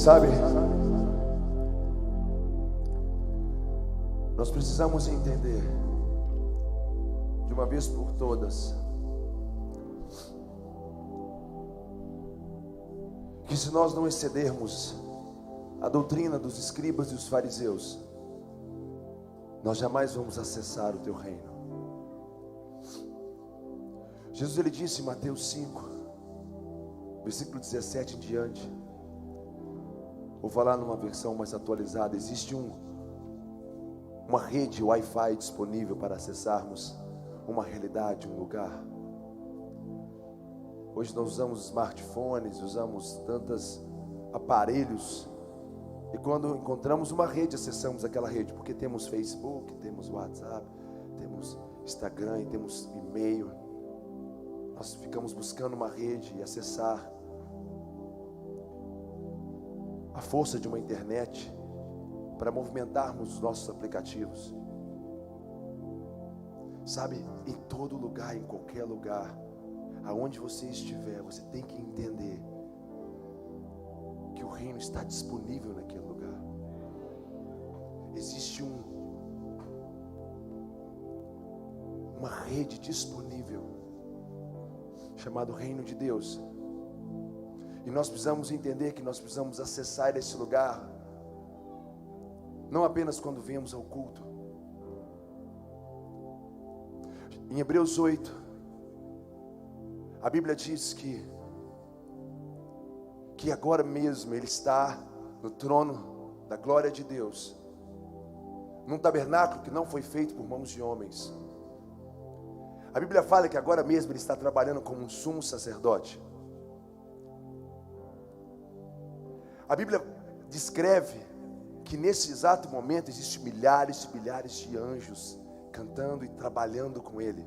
Sabe, nós precisamos entender de uma vez por todas que se nós não excedermos a doutrina dos escribas e dos fariseus, nós jamais vamos acessar o teu reino. Jesus, ele disse em Mateus 5, versículo 17 em diante, vou falar numa versão mais atualizada, existe uma rede Wi-Fi disponível para acessarmos uma realidade, um lugar. Hoje nós usamos smartphones, usamos tantos aparelhos, e quando encontramos uma rede, acessamos aquela rede, porque temos Facebook, temos WhatsApp, temos Instagram e temos e-mail. Nós ficamos buscando uma rede e acessar a força de uma internet para movimentarmos os nossos aplicativos. Sabe, em todo lugar, em qualquer lugar, aonde você estiver, você tem que entender que o reino está disponível naquele lugar. Existe uma rede disponível chamado Reino de Deus. E nós precisamos entender que nós precisamos acessar esse lugar não apenas quando viemos ao culto. Em Hebreus 8, a Bíblia diz que agora mesmo Ele está no trono da glória de Deus, num tabernáculo que não foi feito por mãos de homens. A Bíblia fala que agora mesmo Ele está trabalhando como um sumo sacerdote. A Bíblia descreve que nesse exato momento existem milhares e milhares de anjos cantando e trabalhando com Ele.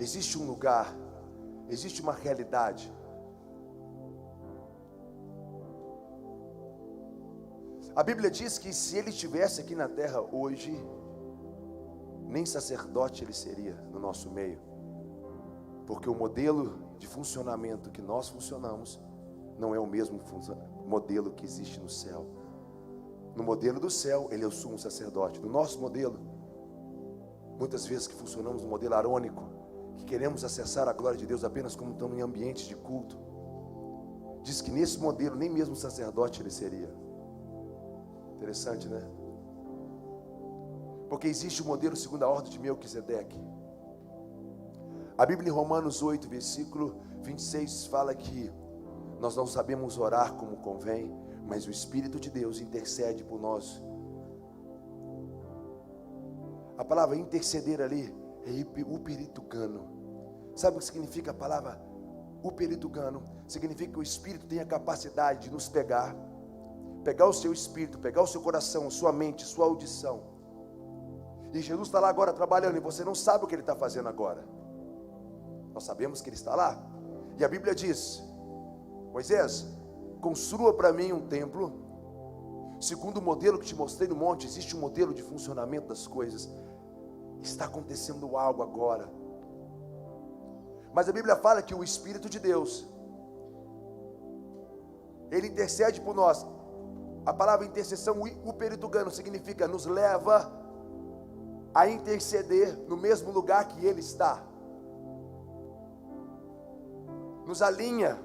Existe um lugar, existe uma realidade. A Bíblia diz que se Ele estivesse aqui na terra hoje, nem sacerdote Ele seria no nosso meio, porque o modelo de funcionamento que nós funcionamos não é o mesmo modelo que existe no céu. No modelo do céu, Ele é o sumo sacerdote. No nosso modelo, muitas vezes que funcionamos no modelo arônico, que queremos acessar a glória de Deus apenas como estamos em ambientes de culto, diz que nesse modelo nem mesmo sacerdote Ele seria. Interessante, né? Porque existe o modelo segundo a ordem de Melquisedeque. A Bíblia em Romanos 8, versículo 26 fala que nós não sabemos orar como convém, mas o Espírito de Deus intercede por nós. A palavra interceder ali é uperitugano. Sabe o que significa a palavra uperitugano? Significa que o Espírito tem a capacidade de nos pegar o seu espírito, pegar o seu coração, sua mente, sua audição. E Jesus está lá agora trabalhando, e você não sabe o que Ele está fazendo agora. Nós sabemos que Ele está lá. E a Bíblia diz: Moisés, construa para mim um templo, segundo o modelo que te mostrei no monte. Existe um modelo de funcionamento das coisas. Está acontecendo algo agora. Mas a Bíblia fala que o Espírito de Deus, Ele intercede por nós. A palavra intercessão, uperitugano, significa nos leva a interceder no mesmo lugar que Ele está. Nos alinha,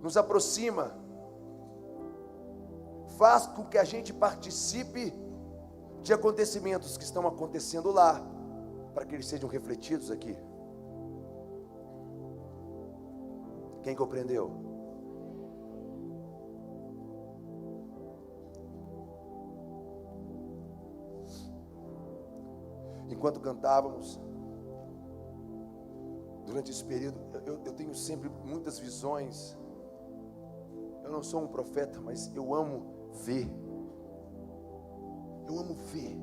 nos aproxima, faz com que a gente participe de acontecimentos que estão acontecendo lá, para que eles sejam refletidos aqui. Quem compreendeu? Enquanto cantávamos, durante esse período, eu tenho sempre muitas visões. Eu não sou um profeta, mas eu amo ver. Eu amo ver.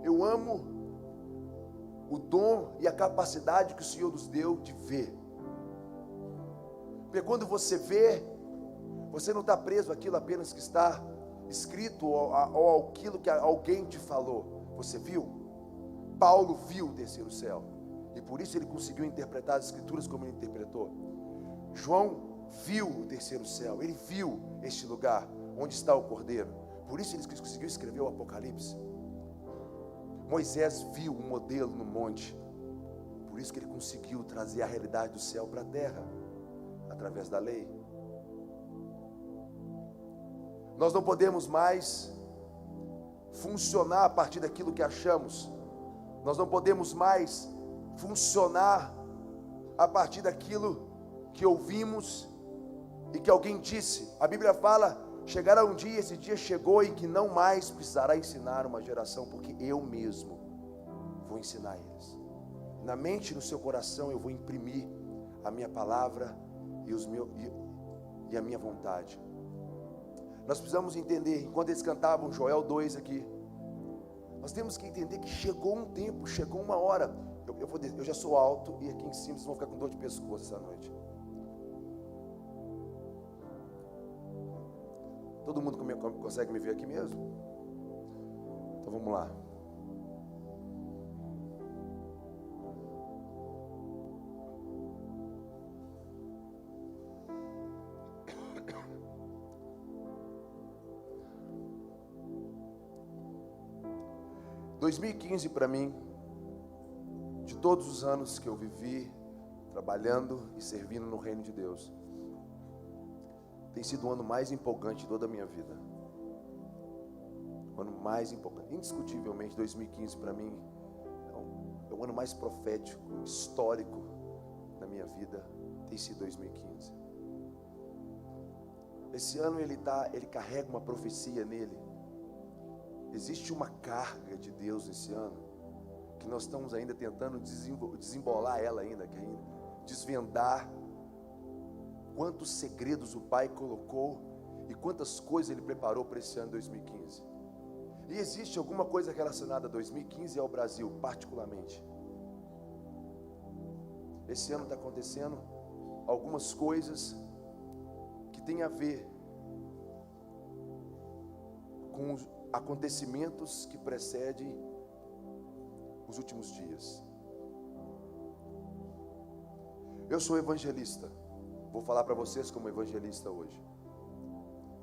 Eu amo o dom e a capacidade que o Senhor nos deu de ver. Porque quando você vê, você não está preso àquilo apenas que está escrito ou aquilo que alguém te falou. Você viu? Paulo viu descer o céu. E por isso ele conseguiu interpretar as escrituras como ele interpretou. João viu o terceiro céu, ele viu este lugar onde está o Cordeiro. Por isso ele conseguiu escrever o Apocalipse. Moisés viu um modelo no monte. Por isso que ele conseguiu trazer a realidade do céu para a terra, através da lei. Nós não podemos mais funcionar a partir daquilo que achamos. Nós não podemos mais funcionar a partir daquilo que ouvimos e que alguém disse. A Bíblia fala: chegará um dia, esse dia chegou, em que não mais precisará ensinar uma geração, porque eu mesmo vou ensinar eles. Na mente e no seu coração eu vou imprimir a minha palavra e a minha vontade. Nós precisamos entender, enquanto eles cantavam Joel 2 aqui, nós temos que entender que chegou um tempo, chegou uma hora. Eu já sou alto e aqui em cima vocês vão ficar com dor de pescoço essa noite. Todo mundo consegue me ver aqui mesmo? Então vamos lá. Em 2015 para mim, de todos os anos que eu vivi trabalhando e servindo no reino de Deus, tem sido o ano mais empolgante de toda a minha vida. O ano mais empolgante. Indiscutivelmente, 2015 para mim é o ano mais profético, histórico na minha vida. Tem sido 2015. Esse ano ele carrega uma profecia nele. Existe uma carga de Deus nesse ano, que nós estamos ainda tentando desembolar ela ainda, desvendar quantos segredos o Pai colocou e quantas coisas Ele preparou para esse ano 2015. E existe alguma coisa relacionada a 2015 ao Brasil, particularmente. Esse ano está acontecendo algumas coisas que tem a ver com os acontecimentos que precedem os últimos dias. Eu sou evangelista. Vou falar para vocês como evangelista hoje,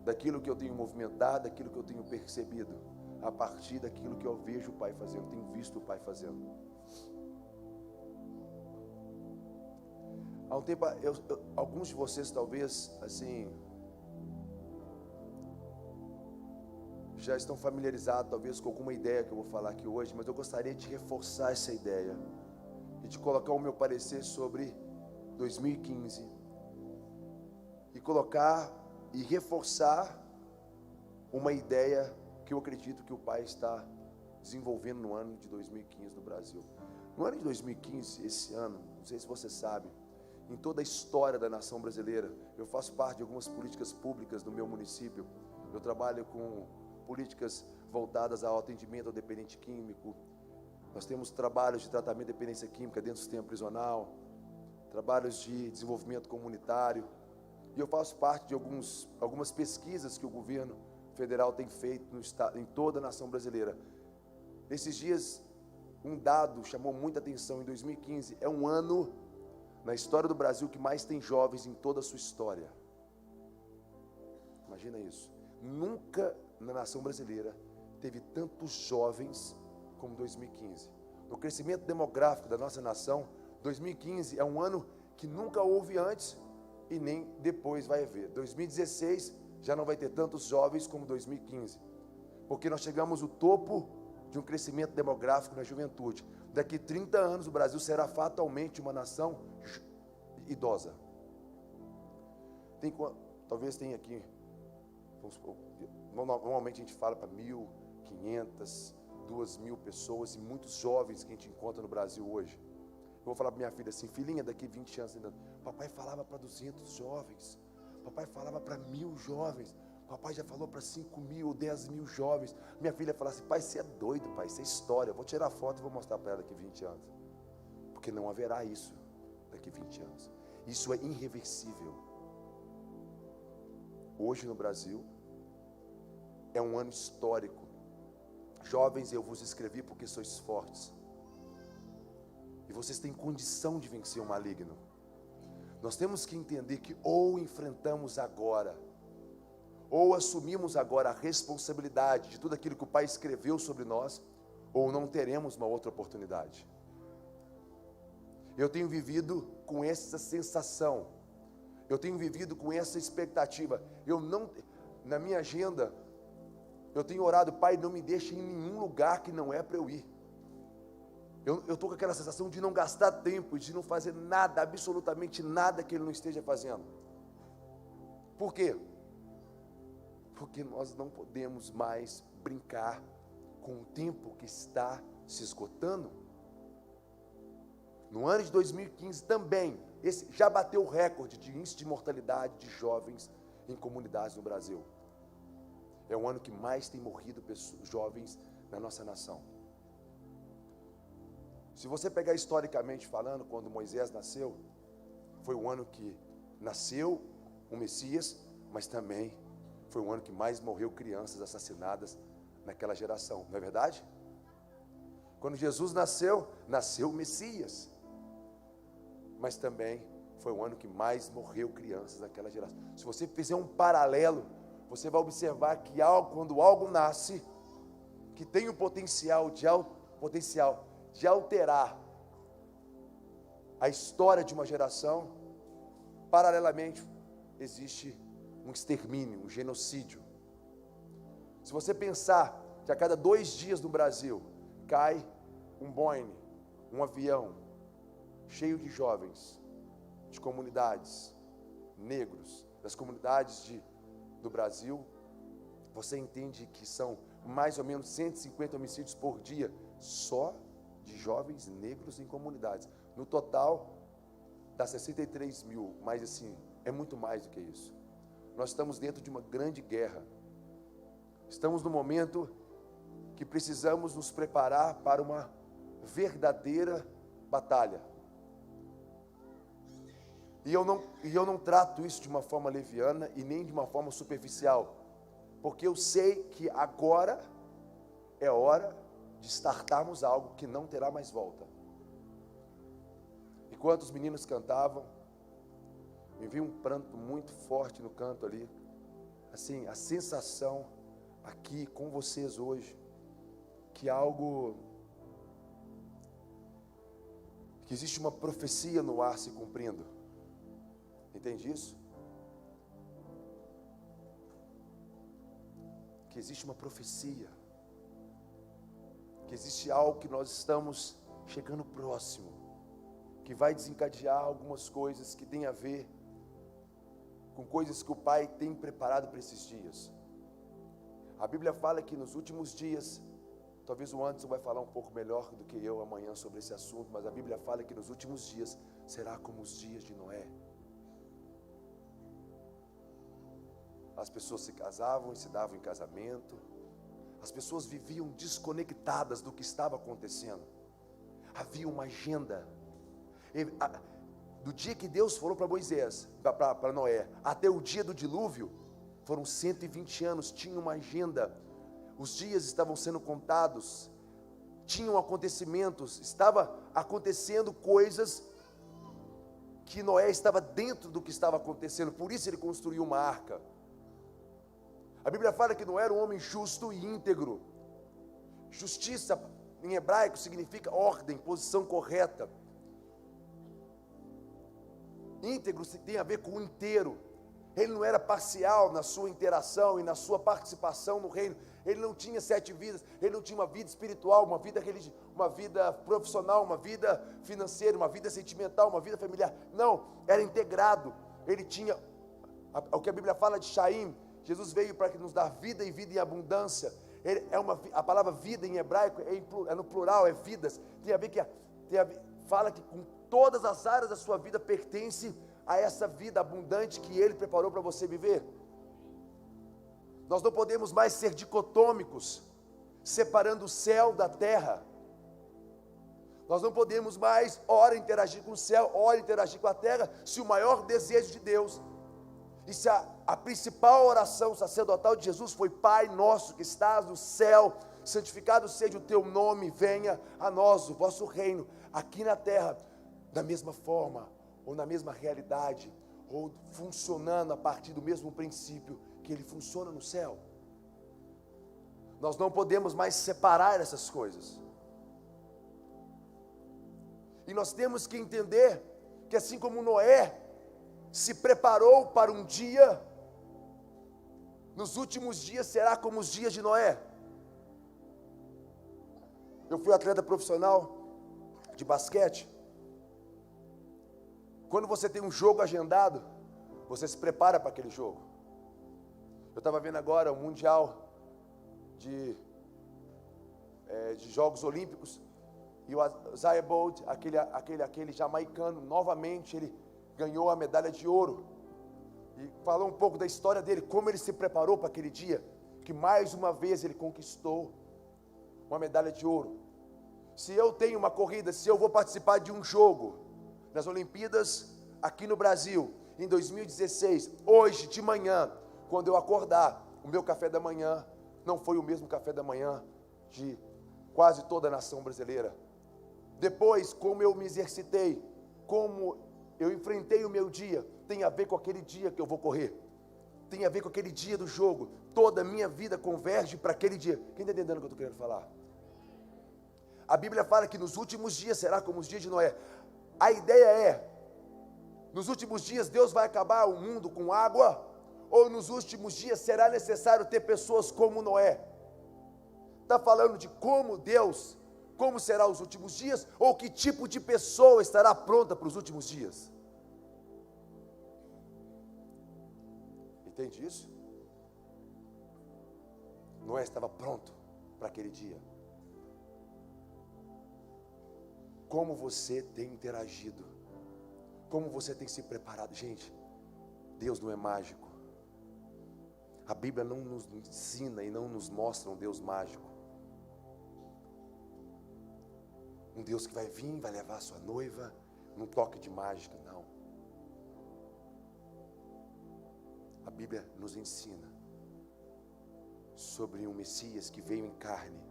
daquilo que eu tenho movimentado, daquilo que eu tenho percebido, a partir daquilo que eu vejo o Pai fazendo, tenho visto o Pai fazendo. Há um tempo, alguns de vocês talvez, assim, já estão familiarizados talvez com alguma ideia que eu vou falar aqui hoje, mas eu gostaria de reforçar essa ideia e de colocar o meu parecer sobre 2015 e colocar e reforçar uma ideia que eu acredito que o Pai está desenvolvendo no ano de 2015 no Brasil. No ano de 2015, esse ano, não sei se você sabe, em toda a história da nação brasileira, eu faço parte de algumas políticas públicas do meu município. Eu trabalho com políticas voltadas ao atendimento ao dependente químico. Nós temos trabalhos de tratamento de dependência química dentro do sistema prisional, trabalhos de desenvolvimento comunitário. E eu faço parte de algumas pesquisas que o governo federal tem feito no estado, em toda a nação brasileira. Nesses dias, um dado chamou muita atenção. Em 2015, é um ano na história do Brasil que mais tem jovens em toda a sua história. Imagina isso. Nunca na nação brasileira teve tantos jovens como 2015. No crescimento demográfico da nossa nação, 2015 é um ano que nunca houve antes e nem depois vai haver. 2016 já não vai ter tantos jovens como 2015, porque nós chegamos ao topo de um crescimento demográfico na juventude. Daqui 30 anos o Brasil será fatalmente uma nação idosa. Talvez tenha aqui, normalmente a gente fala para 1.500, 2.000 pessoas e muitos jovens que a gente encontra no Brasil hoje. Eu vou falar para minha filha assim: filhinha, daqui 20 anos ainda, papai falava para 200 jovens, papai falava para 1.000 jovens, papai já falou para 5.000 ou 10.000 jovens. Minha filha fala assim: pai, você é doido, pai, isso é história. Eu vou tirar foto e vou mostrar para ela daqui 20 anos, porque não haverá isso daqui 20 anos. Isso é irreversível. Hoje no Brasil é um ano histórico. Jovens, eu vos escrevi porque sois fortes, e vocês têm condição de vencer o maligno. Nós temos que entender que ou enfrentamos agora, ou assumimos agora a responsabilidade de tudo aquilo que o Pai escreveu sobre nós, ou não teremos uma outra oportunidade. Eu tenho vivido com essa sensação, eu tenho vivido com essa expectativa. Na minha agenda, eu tenho orado: Pai, não me deixe em nenhum lugar que não é para eu ir. Eu estou com aquela sensação de não gastar tempo, de não fazer nada, absolutamente nada que Ele não esteja fazendo. Por quê? Porque nós não podemos mais brincar com o tempo que está se esgotando. No ano de 2015 também, esse já bateu o recorde de índice de mortalidade de jovens em comunidades no Brasil. É o ano que mais tem morrido jovens na nossa nação. Se você pegar historicamente falando, quando Moisés nasceu, foi o ano que nasceu o Messias, mas também foi o ano que mais morreu crianças assassinadas naquela geração, não é verdade? Quando Jesus nasceu o Messias, mas também foi o ano que mais morreu crianças naquela geração. Se você fizer um paralelo, você vai observar que quando algo nasce, que tem o potencial de alterar a história de uma geração, paralelamente existe um extermínio, um genocídio. Se você pensar que a cada 2 dias no Brasil cai um Boeing, um avião cheio de jovens, de comunidades, negros, das comunidades do Brasil, você entende que são mais ou menos 150 homicídios por dia, só de jovens negros em comunidades. No total, dá 63 mil, mas assim, é muito mais do que isso. Nós estamos dentro de uma grande guerra. Estamos no momento que precisamos nos preparar para uma verdadeira batalha. E eu não trato isso de uma forma leviana e nem de uma forma superficial, porque eu sei que agora é hora de startarmos algo que não terá mais volta. Enquanto os meninos cantavam, me vi um pranto muito forte no canto ali, assim, a sensação aqui com vocês hoje, que existe uma profecia no ar se cumprindo. Entende isso? Que existe uma profecia, que existe algo que nós estamos chegando próximo, que vai desencadear algumas coisas que tem a ver com coisas que o Pai tem preparado para esses dias. A Bíblia fala que nos últimos dias, talvez o Anderson vai falar um pouco melhor do que eu amanhã sobre esse assunto, mas a Bíblia fala que nos últimos dias será como os dias de Noé. As pessoas se casavam e se davam em casamento, as pessoas viviam desconectadas do que estava acontecendo. Havia uma agenda. Do dia que Deus falou para Moisés, para Noé, até o dia do dilúvio, foram 120 anos, tinha uma agenda. Os dias estavam sendo contados, tinham acontecimentos, estava acontecendo coisas que Noé estava dentro do que estava acontecendo, por isso ele construiu uma arca. A Bíblia fala que Noé era um homem justo e íntegro. Justiça em hebraico significa ordem, posição correta. Íntegro tem a ver com o inteiro. Ele não era parcial na sua interação e na sua participação no reino. Ele não tinha 7 vidas, ele não tinha uma vida espiritual, uma vida religiosa, uma vida profissional, uma vida financeira, uma vida sentimental, uma vida familiar. Não, era integrado. Ele tinha o que a Bíblia fala de Shaim. Jesus veio para nos dar vida e vida em abundância. A palavra vida em hebraico é no plural, é vidas. Fala que com todas as áreas da sua vida pertence a essa vida abundante que Ele preparou para você viver. Nós não podemos mais ser dicotômicos, separando o céu da terra. Nós não podemos mais, ora interagir com o céu, ora interagir com a terra, se o maior desejo de Deus, e se a principal oração sacerdotal de Jesus foi: Pai nosso que estás no céu, santificado seja o teu nome, venha a nós o vosso reino. aqui na terra, da mesma forma, ou na mesma realidade, ou funcionando a partir do mesmo princípio que ele funciona no céu. Nós não podemos mais separar essas coisas. E nós temos que entender que assim como Noé se preparou para um dia, nos últimos dias será como os dias de Noé. Eu fui atleta profissional de basquete. Quando você tem um jogo agendado, você se prepara para aquele jogo. Eu estava vendo agora o Mundial de Jogos Olímpicos, e o Usain Bolt, aquele jamaicano, novamente ele ganhou a medalha de ouro, e falou um pouco da história dele, como ele se preparou para aquele dia, que mais uma vez ele conquistou uma medalha de ouro. Se eu tenho uma corrida, se eu vou participar de um jogo nas Olimpíadas aqui no Brasil, em 2016, hoje de manhã, quando eu acordar, o meu café da manhã não foi o mesmo café da manhã de quase toda a nação brasileira. Depois, como eu me exercitei, como eu enfrentei o meu dia, tem a ver com aquele dia que eu vou correr, tem a ver com aquele dia do jogo. Toda a minha vida converge para aquele dia. Quem está entendendo o que eu estou querendo falar? A Bíblia fala que nos últimos dias será como os dias de Noé. A ideia é, nos últimos dias Deus vai acabar o mundo com água, ou nos últimos dias será necessário ter pessoas como Noé? Está falando de como Deus, como será os últimos dias, ou que tipo de pessoa estará pronta para os últimos dias? Entende isso? Noé estava pronto para aquele dia. Como você tem interagido? Como você tem se preparado? Gente, Deus não é mágico. A Bíblia não nos ensina e não nos mostra um Deus mágico. Um Deus que vai vir, vai levar a sua noiva num toque de mágica, não. A Bíblia nos ensina sobre um Messias que veio em carne.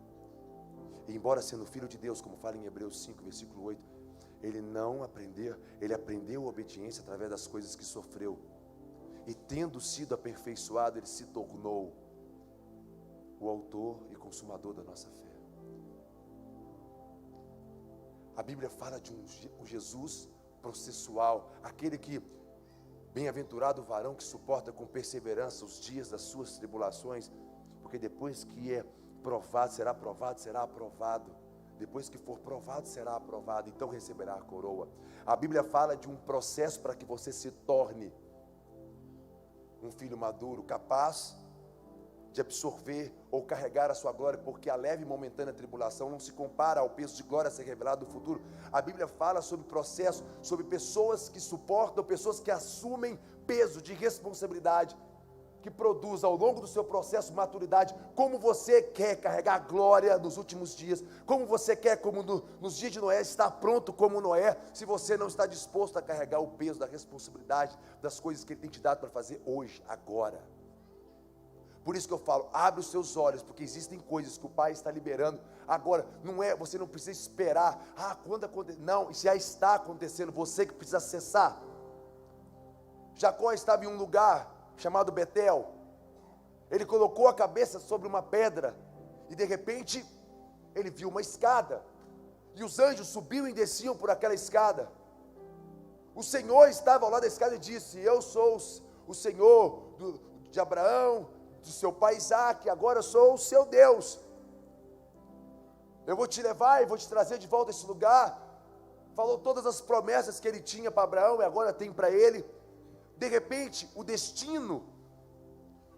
E embora sendo filho de Deus, como fala em Hebreus 5, versículo 8, ele aprendeu a obediência através das coisas que sofreu. E tendo sido aperfeiçoado, ele se tornou o autor e consumador da nossa fé. A Bíblia fala de um Jesus processual, aquele que, bem-aventurado o varão que suporta com perseverança os dias das suas tribulações, porque depois que é provado, será aprovado. Depois que for provado, será aprovado, então receberá a coroa. A Bíblia fala de um processo para que você se torne um filho maduro, capaz de absorver ou carregar a sua glória, porque a leve e momentânea tribulação não se compara ao peso de glória a ser revelado no futuro. A Bíblia fala sobre processo, sobre pessoas que suportam, pessoas que assumem peso de responsabilidade, que produz ao longo do seu processo maturidade. Como você quer carregar a glória nos últimos dias? Como você quer, como nos dias de Noé, estar pronto como Noé, se você não está disposto a carregar o peso da responsabilidade das coisas que Ele tem te dado para fazer hoje, agora? Por isso que eu falo, abre os seus olhos, porque existem coisas que o Pai está liberando agora. Você não precisa esperar, quando acontecer, não, isso já está acontecendo, você que precisa acessar. Jacó estava em um lugar chamado Betel. Ele colocou a cabeça sobre uma pedra, e de repente, ele viu uma escada, e os anjos subiam e desciam por aquela escada. O Senhor estava ao lado da escada e disse: eu sou o Senhor de Abraão, do seu pai Isaac, agora eu sou o seu Deus. Eu vou te levar e vou te trazer de volta a esse lugar. Falou todas as promessas que ele tinha para Abraão e agora tem para ele. De repente, o destino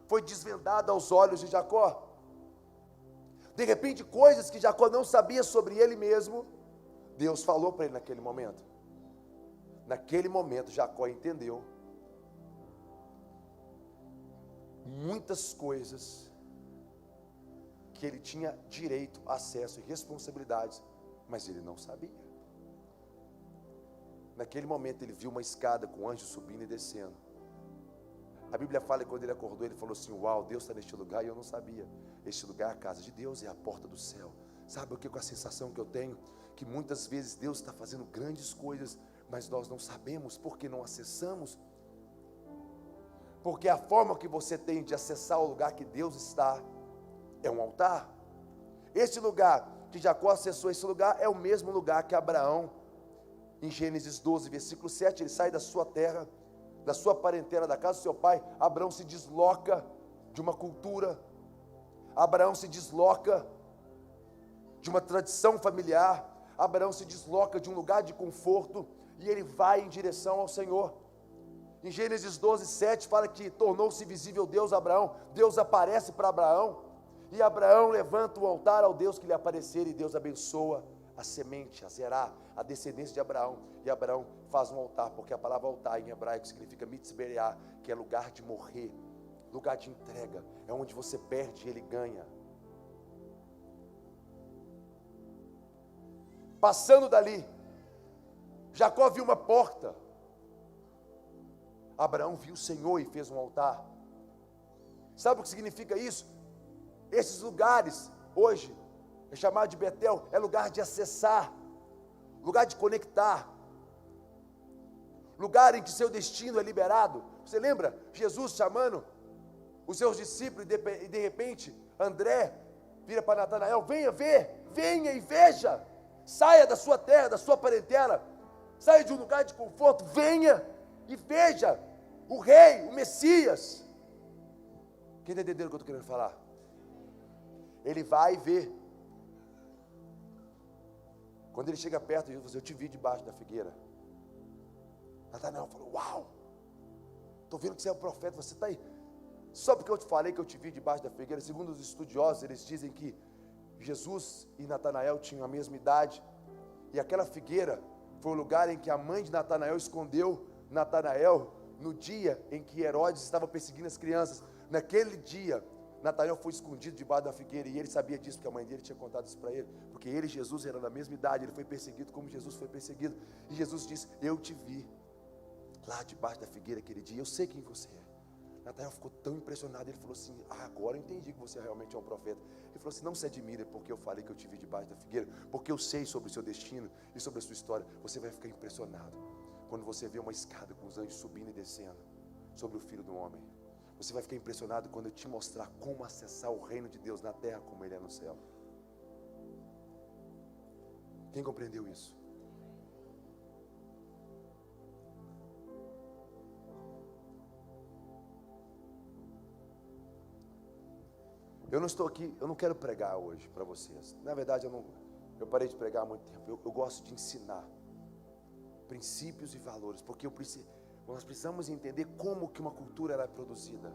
foi desvendado aos olhos de Jacó. De repente, coisas que Jacó não sabia sobre ele mesmo, Deus falou para ele naquele momento. Naquele momento, Jacó entendeu muitas coisas que ele tinha direito, acesso e responsabilidades, mas ele não sabia. Naquele momento ele viu uma escada com anjos subindo e descendo. A Bíblia fala que quando ele acordou, ele falou assim: uau, Deus está neste lugar, e eu não sabia. Este lugar é a casa de Deus, é a porta do céu. Sabe o que com a sensação que eu tenho? Que muitas vezes Deus está fazendo grandes coisas, mas nós não sabemos porque não acessamos. Porque a forma que você tem de acessar o lugar que Deus está é um altar. Este lugar que Jacó acessou, esse lugar é o mesmo lugar que Abraão, em Gênesis 12, versículo 7, ele sai da sua terra, da sua parentela, da casa do seu pai. Abraão se desloca de uma cultura, Abraão se desloca de uma tradição familiar, Abraão se desloca de um lugar de conforto, e ele vai em direção ao Senhor. Em Gênesis 12, 7 fala que tornou-se visível Deus a Abraão. Deus aparece para Abraão, e Abraão levanta o altar ao Deus que lhe aparecer, e Deus abençoa a semente, a Zerá, a descendência de Abraão. E Abraão faz um altar, porque a palavra altar em hebraico significa mitzbereá, que é lugar de morrer, lugar de entrega, é onde você perde e ele ganha. Passando dali, Jacó viu uma porta. Abraão viu o Senhor e fez um altar. Sabe o que significa isso? Esses lugares, hoje, é chamado de Betel, é lugar de acessar, lugar de conectar, lugar em que seu destino é liberado. Você lembra Jesus chamando os seus discípulos, e de repente, André vira para Natanael: venha ver, venha e veja, saia da sua terra, da sua parentela, saia de um lugar de conforto, venha e veja o rei, o Messias. Quem está entendendo o que eu estou querendo falar? Ele vai e vê. Quando ele chega perto de Jesus, eu te vi debaixo da figueira. Natanael falou: uau, estou vendo que você é um profeta, você está aí. Só porque eu te falei que eu te vi debaixo da figueira. Segundo os estudiosos, eles dizem que Jesus e Natanael tinham a mesma idade, e aquela figueira foi o lugar em que a mãe de Natanael escondeu Natanael no dia em que Herodes estava perseguindo as crianças. Naquele dia, Natanael foi escondido debaixo da figueira, e ele sabia disso, porque a mãe dele tinha contado isso para ele, porque ele e Jesus eram da mesma idade, ele foi perseguido como Jesus foi perseguido, e Jesus disse: eu te vi lá debaixo da figueira aquele dia, eu sei quem você é. Natanael ficou tão impressionado, ele falou assim: agora eu entendi que você realmente é um profeta. Ele falou assim: não se admire porque eu falei que eu te vi debaixo da figueira, porque eu sei sobre o seu destino e sobre a sua história. Você vai ficar impressionado quando você vê uma escada com os anjos subindo e descendo sobre o Filho do Homem. Você vai ficar impressionado quando eu te mostrar como acessar o reino de Deus na terra como ele é no céu. Quem compreendeu isso? Eu não estou aqui, eu não quero pregar hoje para vocês. Na verdade, eu parei de pregar há muito tempo. Eu gosto de ensinar princípios e valores, porque nós precisamos entender como que uma cultura ela é produzida.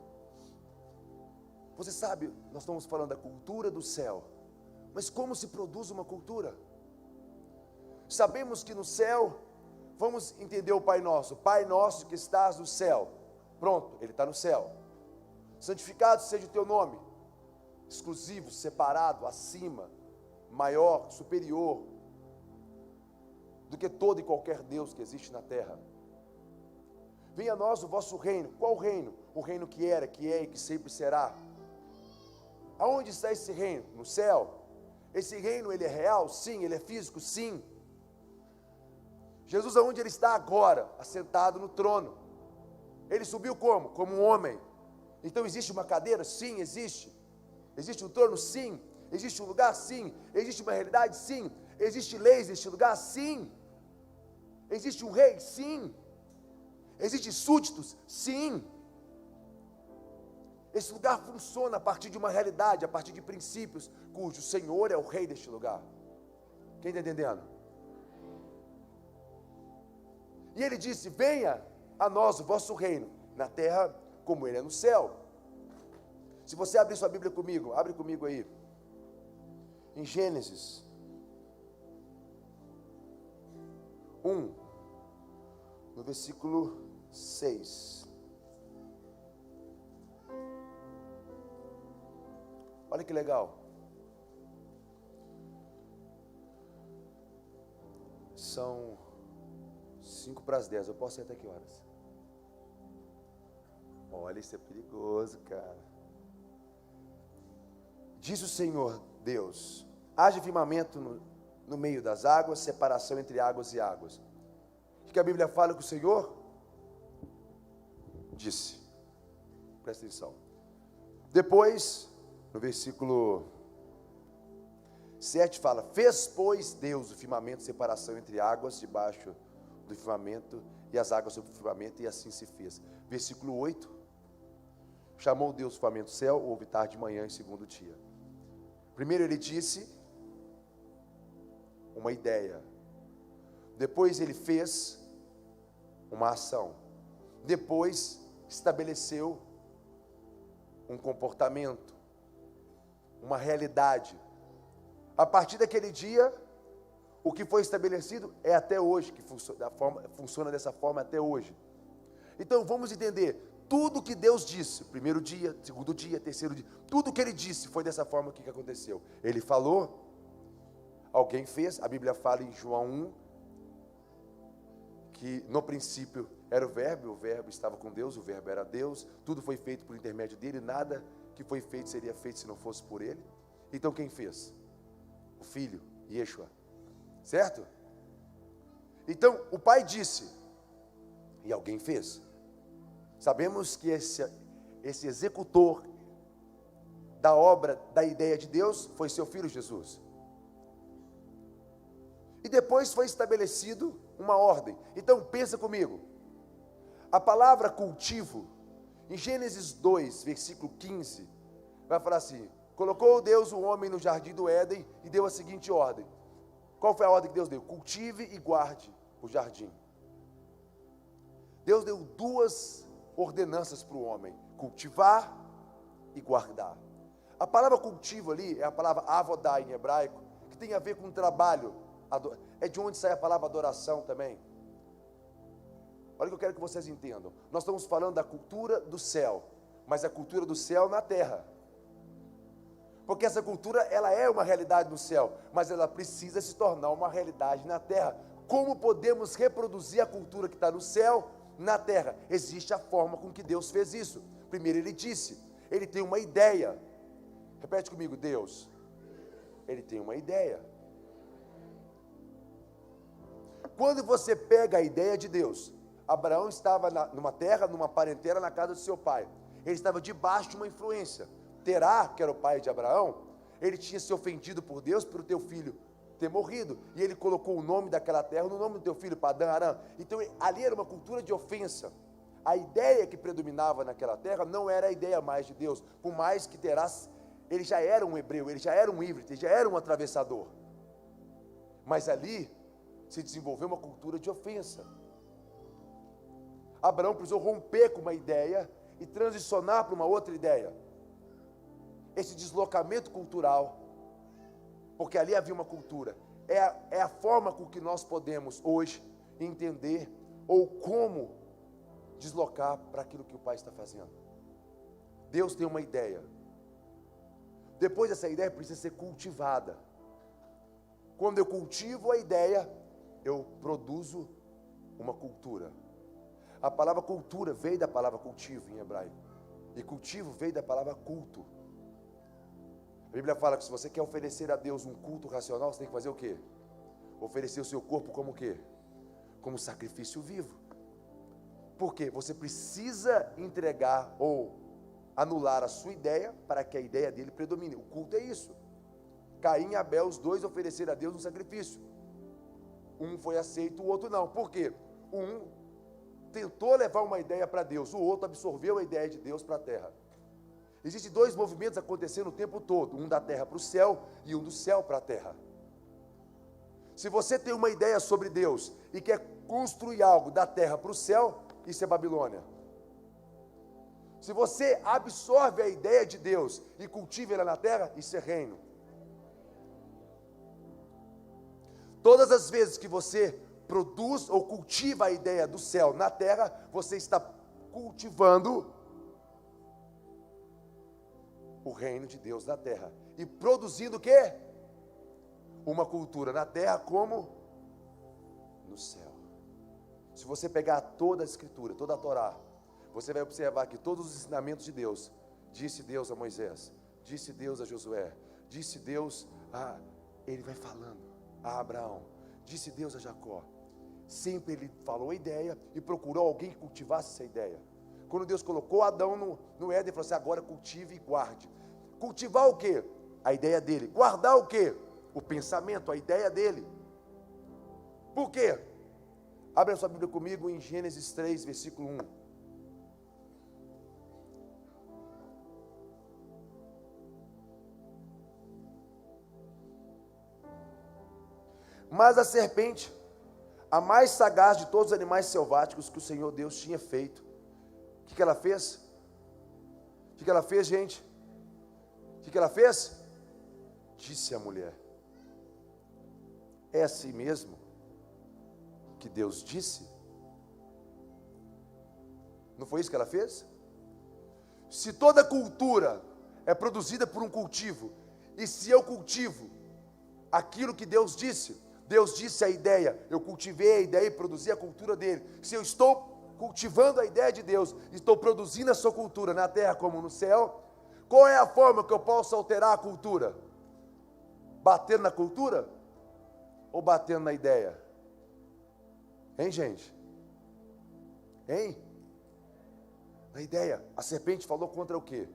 Você sabe, nós estamos falando da cultura do céu, mas como se produz uma cultura? Sabemos que no céu, vamos entender o Pai Nosso que estás no céu. Pronto, Ele está no céu. Santificado seja o teu nome. Exclusivo, separado, acima, maior, superior do que todo e qualquer Deus que existe na terra. Venha a nós o vosso reino. Qual reino? O reino que era, que é e que sempre será. Aonde está esse reino? No céu. Esse reino, ele é real? Sim. Ele é físico? Sim. Jesus, aonde ele está agora? Assentado no trono. Ele subiu como? Como um homem. Então existe uma cadeira? Sim, existe. Existe um trono? Sim. Existe um lugar? Sim. Existe uma realidade? Sim. Existe leis neste lugar? Sim. Existe um rei? Sim. Existem súditos? Sim. Esse lugar funciona a partir de uma realidade, a partir de princípios, cujo Senhor é o rei deste lugar. Quem está entendendo? E ele disse: venha a nós o vosso reino, na terra como ele é no céu. Se você abrir sua Bíblia comigo, abre comigo aí, em Gênesis 1, no versículo 6. Olha que legal. São 9:55. Eu posso ir até que horas? Olha, isso é perigoso, cara. Diz o Senhor Deus: haja firmamento no meio das águas, separação entre águas e águas. O que a Bíblia fala que o Senhor disse? Presta atenção. Depois, no versículo 7 fala: fez, pois, Deus o firmamento, separação entre águas debaixo do firmamento e as águas sobre o firmamento, e assim se fez. Versículo 8: chamou Deus o firmamento céu, houve tarde, manhã e segundo dia. Primeiro ele disse uma ideia, depois ele fez uma ação, depois estabeleceu um comportamento, uma realidade. A partir daquele dia, o que foi estabelecido é até hoje, que funciona dessa forma até hoje. Então vamos entender, tudo que Deus disse, primeiro dia, segundo dia, terceiro dia, tudo que Ele disse foi dessa forma que aconteceu. Ele falou, alguém fez. A Bíblia fala em João 1, que no princípio era o verbo estava com Deus, o verbo era Deus, tudo foi feito por intermédio dele, nada que foi feito seria feito se não fosse por ele. Então quem fez? O Filho, Yeshua, certo? Então o Pai disse, e alguém fez. Sabemos que esse executor da obra, da ideia de Deus, foi seu Filho Jesus. E depois foi estabelecido uma ordem. Então pensa comigo, a palavra cultivo, em Gênesis 2, versículo 15, vai falar assim: colocou Deus o homem no jardim do Éden e deu a seguinte ordem. Qual foi a ordem que Deus deu? Cultive e guarde o jardim. Deus deu duas ordenanças para o homem: cultivar e guardar. A palavra cultivo ali é a palavra avodá em hebraico, que tem a ver com trabalho. É de onde sai a palavra adoração também. Olha o que eu quero que vocês entendam. Nós estamos falando da cultura do céu, mas a cultura do céu na terra. Porque essa cultura, ela é uma realidade no céu, mas ela precisa se tornar uma realidade na terra. Como podemos reproduzir a cultura que está no céu na terra? Existe a forma com que Deus fez isso. Primeiro ele disse, ele tem uma ideia. Repete comigo, Deus, ele tem uma ideia. Quando você pega a ideia de Deus, Abraão estava numa terra, numa parentela, na casa do seu pai. Ele estava debaixo de uma influência. Terá, que era o pai de Abraão, ele tinha se ofendido por Deus, por o teu filho ter morrido, e ele colocou o nome daquela terra no nome do teu filho, Padã Arã. Então ali era uma cultura de ofensa. A ideia que predominava naquela terra não era a ideia mais de Deus, por mais que Terá, ele já era um hebreu, ele já era um híbrido, ele já era um atravessador. Mas ali se desenvolveu uma cultura de ofensa. Abraão precisou romper com uma ideia e transicionar para uma outra ideia. Esse deslocamento cultural, porque ali havia uma cultura, é a forma com que nós podemos hoje entender ou como deslocar para aquilo que o Pai está fazendo. Deus tem uma ideia. Depois essa ideia precisa ser cultivada. Quando eu cultivo a ideia, eu produzo uma cultura. A palavra cultura veio da palavra cultivo em hebraico, e cultivo veio da palavra culto. A Bíblia fala que se você quer oferecer a Deus um culto racional, você tem que fazer o quê? Oferecer o seu corpo como o quê? Como sacrifício vivo. Por quê? Você precisa entregar ou anular a sua ideia para que a ideia dele predomine. O culto é isso. Caim e Abel, os dois ofereceram a Deus um sacrifício. Um foi aceito, o outro não. Por quê? Um tentou levar uma ideia para Deus, o outro absorveu a ideia de Deus para a terra. Existem dois movimentos acontecendo o tempo todo, um da terra para o céu e um do céu para a terra. Se você tem uma ideia sobre Deus e quer construir algo da terra para o céu, isso é Babilônia. Se você absorve a ideia de Deus e cultiva ela na terra, isso é reino. Todas as vezes que você produz ou cultiva a ideia do céu na terra, você está cultivando o reino de Deus na terra. E produzindo o quê? Uma cultura na terra como no céu. Se você pegar toda a escritura, toda a Torá, você vai observar que todos os ensinamentos de Deus, disse Deus a Moisés, disse Deus a Josué, disse Deus ele vai falando a Abraão. Disse Deus a Jacó. Sempre ele falou a ideia e procurou alguém que cultivasse essa ideia. Quando Deus colocou Adão no Éden, ele falou assim: agora cultive e guarde. Cultivar o quê? A ideia dele. Guardar o quê? O pensamento, a ideia dele. Por quê? Abre a sua Bíblia comigo em Gênesis 3, versículo 1. Mas a serpente, a mais sagaz de todos os animais selváticos que o Senhor Deus tinha feito, o que ela fez? O que ela fez, gente? O que ela fez? Disse a mulher: é assim mesmo que Deus disse? Não foi isso que ela fez? Se toda cultura é produzida por um cultivo, e se eu cultivo aquilo que Deus disse a ideia, eu cultivei a ideia e produzi a cultura dele. Se eu estou cultivando a ideia de Deus, estou produzindo a sua cultura na terra como no céu, qual é a forma que eu posso alterar a cultura? Batendo na cultura? Ou batendo na ideia? Hein, gente? Hein? Na ideia. A serpente falou contra o quê?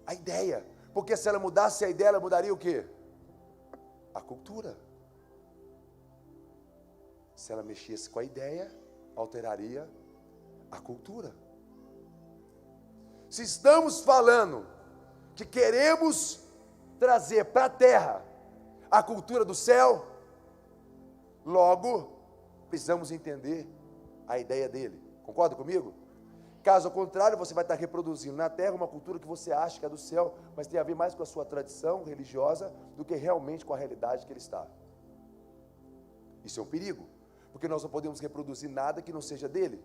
A ideia. Porque se ela mudasse a ideia, ela mudaria o quê? A cultura. Se ela mexesse com a ideia, alteraria a cultura. Se estamos falando que queremos trazer para a terra a cultura do céu, logo precisamos entender a ideia dele. Concorda comigo? Caso contrário, você vai estar reproduzindo na terra uma cultura que você acha que é do céu, mas tem a ver mais com a sua tradição religiosa do que realmente com a realidade que ele está. Isso é um perigo, porque nós não podemos reproduzir nada que não seja dele.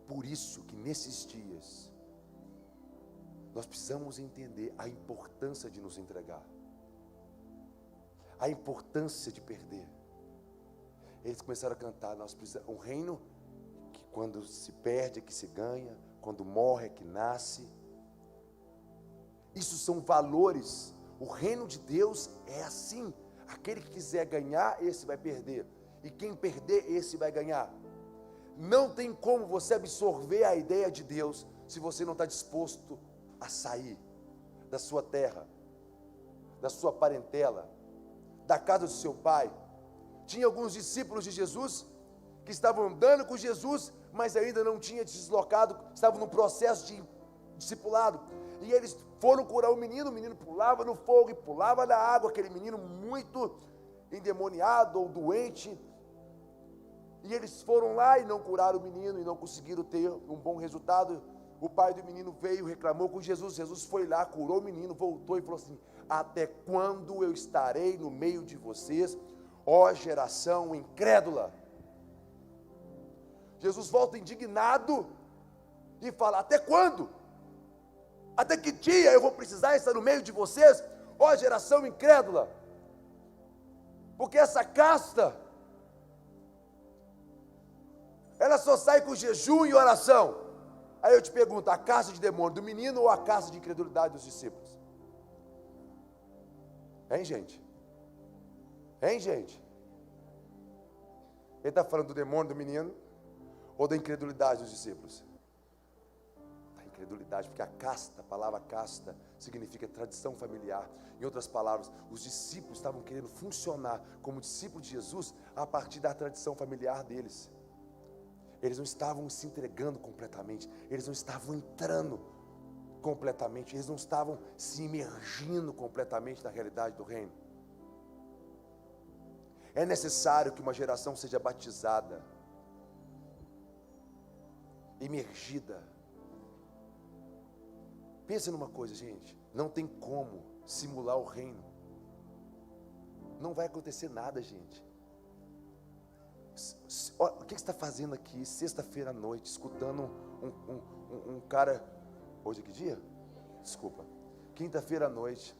Por isso que nesses dias nós precisamos entender a importância de nos entregar, a importância de perder. Eles começaram a cantar: nós precisamos, um reino que quando se perde é que se ganha, quando morre é que nasce. Isso são valores. O reino de Deus é assim. Aquele que quiser ganhar, esse vai perder, e quem perder, esse vai ganhar. Não tem como você absorver a ideia de Deus se você não está disposto a sair da sua terra, da sua parentela, da casa do seu pai. Tinha alguns discípulos de Jesus que estavam andando com Jesus, mas ainda não tinham deslocado, estavam no processo de discipulado, e eles foram curar o menino pulava no fogo e pulava na água, aquele menino muito endemoniado ou doente, e eles foram lá e não curaram o menino, e não conseguiram ter um bom resultado. O pai do menino veio, reclamou com Jesus, Jesus foi lá, curou o menino, voltou e falou assim: até quando eu estarei no meio de vocês, ó geração incrédula? Jesus volta indignado e fala: até quando? Até que dia eu vou precisar estar no meio de vocês, ó geração incrédula? Porque essa casta, ela só sai com jejum e oração. Aí eu te pergunto: a casta de demônio do menino ou a casta de incredulidade dos discípulos? Hein, gente? Hein, gente? Ele está falando do demônio do menino ou da incredulidade dos discípulos? Da incredulidade, porque a casta, a palavra casta, significa tradição familiar. Em outras palavras, os discípulos estavam querendo funcionar como discípulos de Jesus a partir da tradição familiar deles. Eles não estavam se entregando completamente, eles não estavam entrando completamente, eles não estavam se imergindo completamente na realidade do reino. É necessário que uma geração seja batizada, imergida. Pensa numa coisa, gente, não tem como simular o reino. Não vai acontecer nada, gente. O que você está fazendo aqui, sexta-feira à noite, escutando um cara, hoje é que dia? Desculpa, quinta-feira à noite.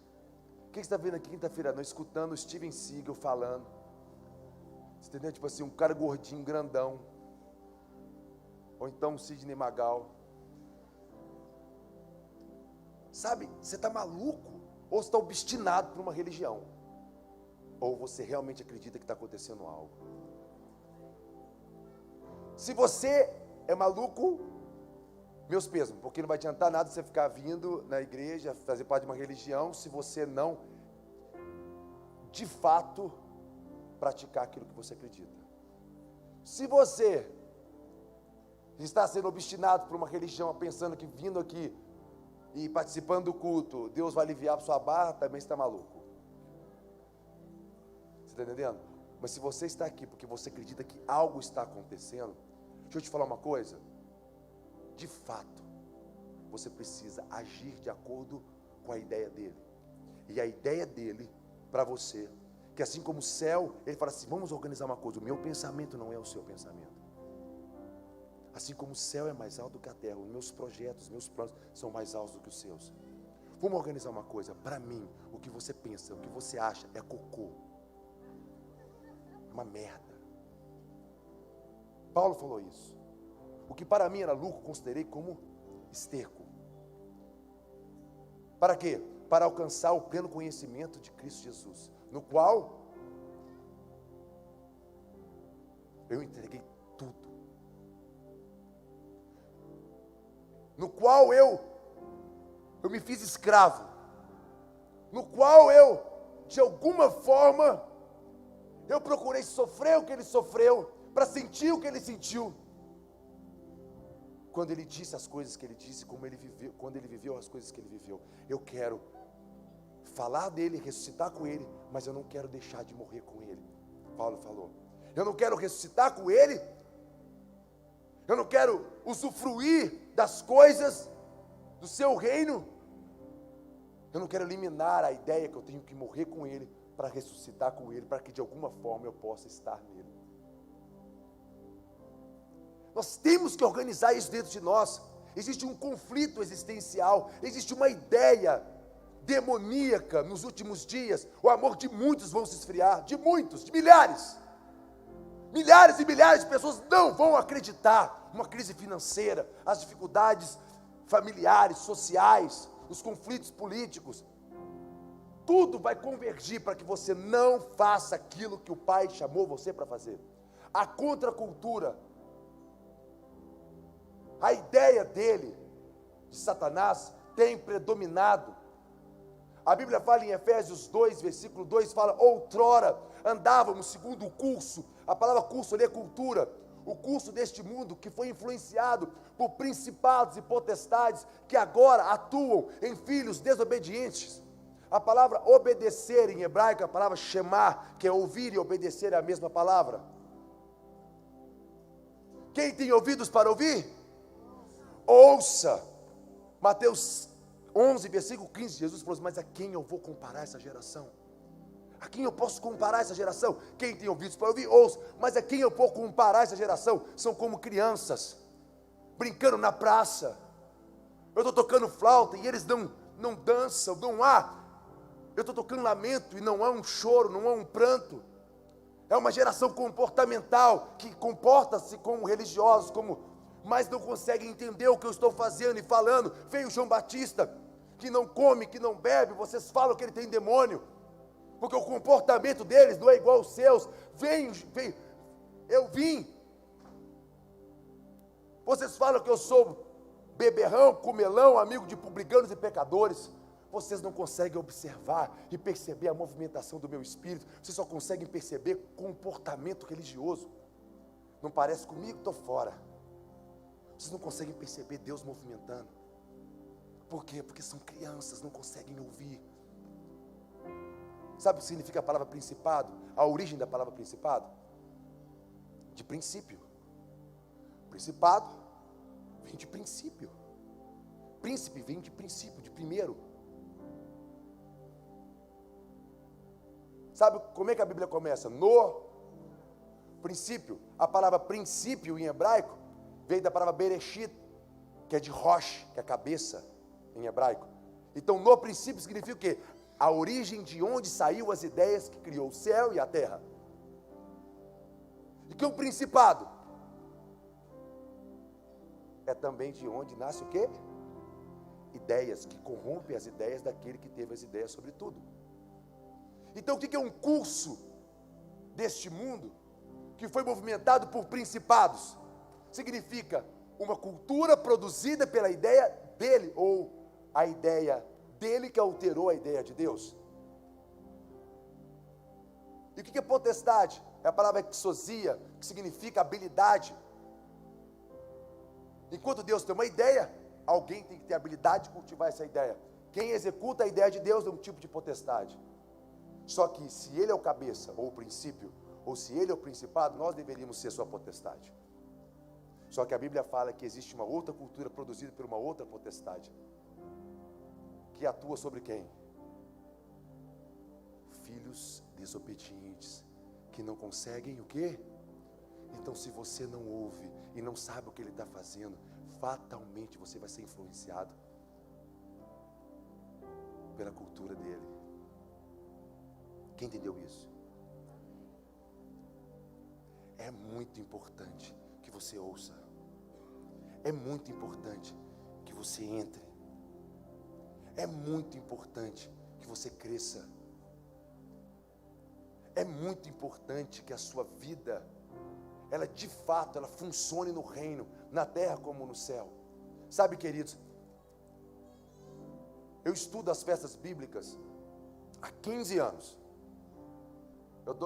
O que você está vendo aqui quinta-feira à noite, escutando o Steven Seagal falando? Você entendeu? Tipo assim, um cara gordinho, grandão. Ou então um Sidney Magal. Sabe, você está maluco? ou está obstinado por uma religião, ou você realmente acredita que está acontecendo algo. Se você é maluco, meus pesos, porque não vai adiantar nada você ficar vindo na igreja, fazer parte de uma religião, se você não, de fato, praticar aquilo que você acredita. Se você está sendo obstinado por uma religião, pensando que vindo aqui e participando do culto, Deus vai aliviar a sua barra, também está maluco. Você está entendendo? Mas se você está aqui porque você acredita que algo está acontecendo, deixa eu te falar uma coisa. De fato, você precisa agir de acordo com a ideia dele. E a ideia dele para você, que assim como o céu, ele fala assim, vamos organizar uma coisa, o meu pensamento não é o seu pensamento. Assim como o céu é mais alto do que a terra, os meus projetos, os meus planos são mais altos do que os seus. Vamos organizar uma coisa, para mim, o que você pensa, o que você acha é cocô. Uma merda. Paulo falou isso. O que para mim era lucro, considerei como esterco. Para quê? Para alcançar o pleno conhecimento de Cristo Jesus, no qual eu entreguei tudo. No qual eu me fiz escravo. No qual eu, de alguma forma, eu procurei sofrer o que ele sofreu, para sentir o que ele sentiu. Quando ele disse as coisas que ele disse, como ele viveu, quando ele viveu as coisas que ele viveu. Eu quero falar dele, ressuscitar com ele, mas eu não quero deixar de morrer com ele. Paulo falou, eu não quero ressuscitar com ele, eu não quero usufruir das coisas do seu reino, eu não quero eliminar a ideia que eu tenho que morrer com ele, para ressuscitar com ele, para que de alguma forma eu possa estar nele. Nós temos que organizar isso dentro de nós. Existe um conflito existencial, existe uma ideia demoníaca nos últimos dias. O amor de muitos vão se esfriar, de muitos, de milhares. Milhares e milhares de pessoas não vão acreditar. Uma crise financeira, as dificuldades familiares, sociais, os conflitos políticos. Tudo vai convergir para que você não faça aquilo que o Pai chamou você para fazer. A contracultura, a ideia dele, de Satanás, tem predominado. A Bíblia fala em Efésios 2, versículo 2, fala, outrora andávamos segundo o curso, a palavra curso ali é cultura, o curso deste mundo que foi influenciado por principados e potestades que agora atuam em filhos desobedientes. A palavra obedecer em hebraico, a palavra shemar, que é ouvir e obedecer, é a mesma palavra. Quem tem ouvidos para ouvir? Ouça. Mateus 11, versículo 15, Jesus falou assim, mas a quem eu vou comparar essa geração? A quem eu posso comparar essa geração? Quem tem ouvidos para ouvir, ouça. Mas a quem eu vou comparar essa geração? São como crianças, brincando na praça. Eu estou tocando flauta e eles não dançam, não há. Eu estou tocando lamento e não há um choro, não há um pranto. É uma geração comportamental, que comporta-se como religiosos, mas não consegue entender o que eu estou fazendo e falando. Veio João Batista, que não come, que não bebe, vocês falam que ele tem demônio, porque o comportamento deles não é igual aos seus. Eu vim. Vocês falam que eu sou beberrão, comelão, amigo de publicanos e pecadores. Vocês não conseguem observar e perceber a movimentação do meu espírito. Vocês só conseguem perceber comportamento religioso. Não parece comigo? Estou fora. Vocês não conseguem perceber Deus movimentando. Por quê? Porque são crianças, não conseguem ouvir. Sabe o que significa a palavra principado? A origem da palavra principado? De princípio. Principado vem de princípio. Príncipe vem de princípio, de primeiro. Sabe como é que a Bíblia começa? No princípio. A palavra princípio em hebraico veio da palavra Bereshit, que é de Rosh, que é cabeça em hebraico. Então, no princípio significa o quê? A origem de onde saiu as ideias que criou o céu e a terra. E que o principado é também de onde nasce o quê? ideias, que corrompem as ideias daquele que teve as ideias sobre tudo. Então o que é um curso deste mundo, que foi movimentado por principados? Significa uma cultura produzida pela ideia dele, ou a ideia dele que alterou a ideia de Deus. E o que é potestade? É a palavra exousia, que significa habilidade. Enquanto Deus tem uma ideia, alguém tem que ter a habilidade de cultivar essa ideia. Quem executa a ideia de Deus é um tipo de potestade. Só que se ele é o cabeça, ou o princípio, ou se ele é o principado, nós deveríamos ser sua potestade. Só que a Bíblia fala que existe uma outra cultura produzida por uma outra potestade, que atua sobre quem? Filhos desobedientes, que não conseguem o quê? Então, se você não ouve e não sabe o que ele está fazendo, fatalmente você vai ser influenciado pela cultura dele. Quem entendeu isso? É muito importante que você ouça. É muito importante que você entre. É muito importante que você cresça. É muito importante que a sua vida, ela de fato, ela funcione no reino, na terra como no céu. Sabe, queridos, eu estudo as festas bíblicas há 15 anos.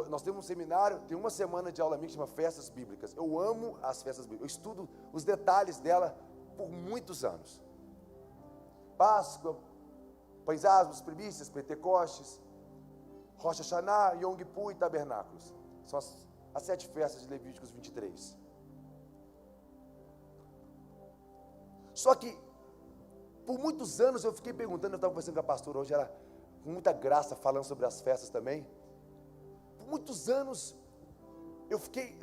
Nós temos um seminário, tem uma semana de aula minha que chama Festas Bíblicas. Eu amo as festas bíblicas, eu estudo os detalhes dela por muitos anos. Páscoa, Pães Asmos, Primícias, Pentecostes, Rosh Hashanah, Yom Kippur e Tabernáculos. São as 7 festas de Levíticos 23. Só que, por muitos anos eu fiquei perguntando, eu estava conversando com a pastora hoje, ela com muita graça falando sobre as festas também. Por muitos anos eu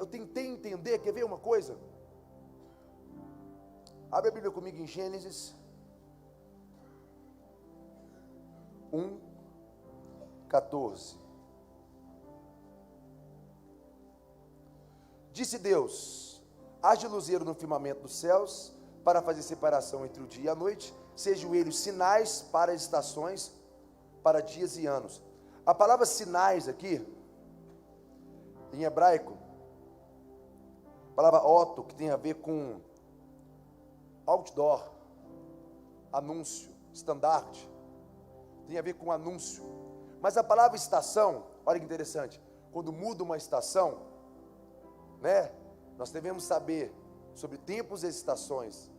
tentei entender, quer ver uma coisa? Abre a Bíblia comigo em Gênesis 1:14. Disse Deus: haja luzeiro no firmamento dos céus, para fazer separação entre o dia e a noite, sejam eles sinais para as estações, para dias e anos. A palavra sinais aqui, em hebraico, a palavra oto, que tem a ver com outdoor, anúncio, estandarte, tem a ver com anúncio. Mas a palavra estação, olha que interessante, quando muda uma estação, né, nós devemos saber sobre tempos e estações.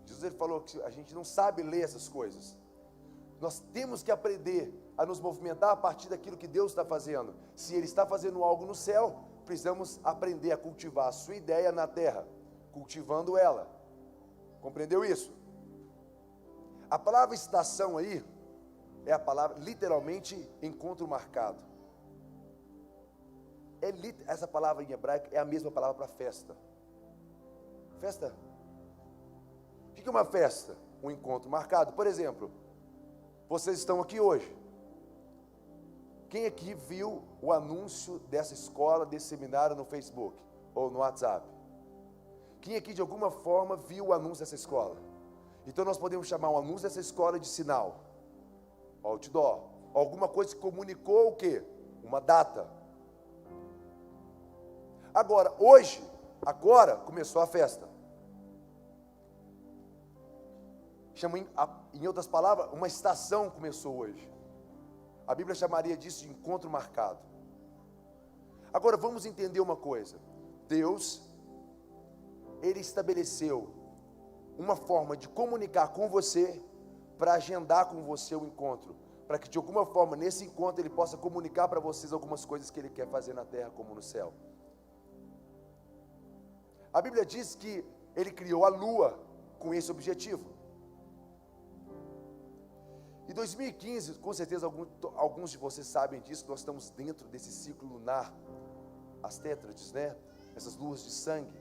Jesus, ele falou que a gente não sabe ler essas coisas. Nós temos que aprender a nos movimentar a partir daquilo que Deus está fazendo. Se Ele está fazendo algo no céu, precisamos aprender a cultivar a sua ideia na terra, cultivando ela. Compreendeu isso? A palavra estação aí, é a palavra, literalmente, encontro marcado. Essa palavra em hebraico é a mesma palavra para festa. Festa? O que é uma festa? Um encontro marcado. Por exemplo, vocês estão aqui hoje. Quem aqui viu o anúncio dessa escola, desse seminário no Facebook ou no WhatsApp? Quem aqui de alguma forma viu o anúncio dessa escola? Então nós podemos chamar o anúncio dessa escola de sinal, outdoor, alguma coisa que comunicou o quê? Uma data. Agora começou a festa. Em outras palavras, uma estação começou hoje. A Bíblia chamaria disso de encontro marcado. Agora vamos entender uma coisa. Deus, Ele estabeleceu uma forma de comunicar com você, para agendar com você o encontro, para que de alguma forma nesse encontro Ele possa comunicar para vocês algumas coisas que Ele quer fazer na terra como no céu. A Bíblia diz que Ele criou a lua com esse objetivo. Em 2015, com certeza alguns de vocês sabem disso, nós estamos dentro desse ciclo lunar, as tétrades, né? Essas luas de sangue.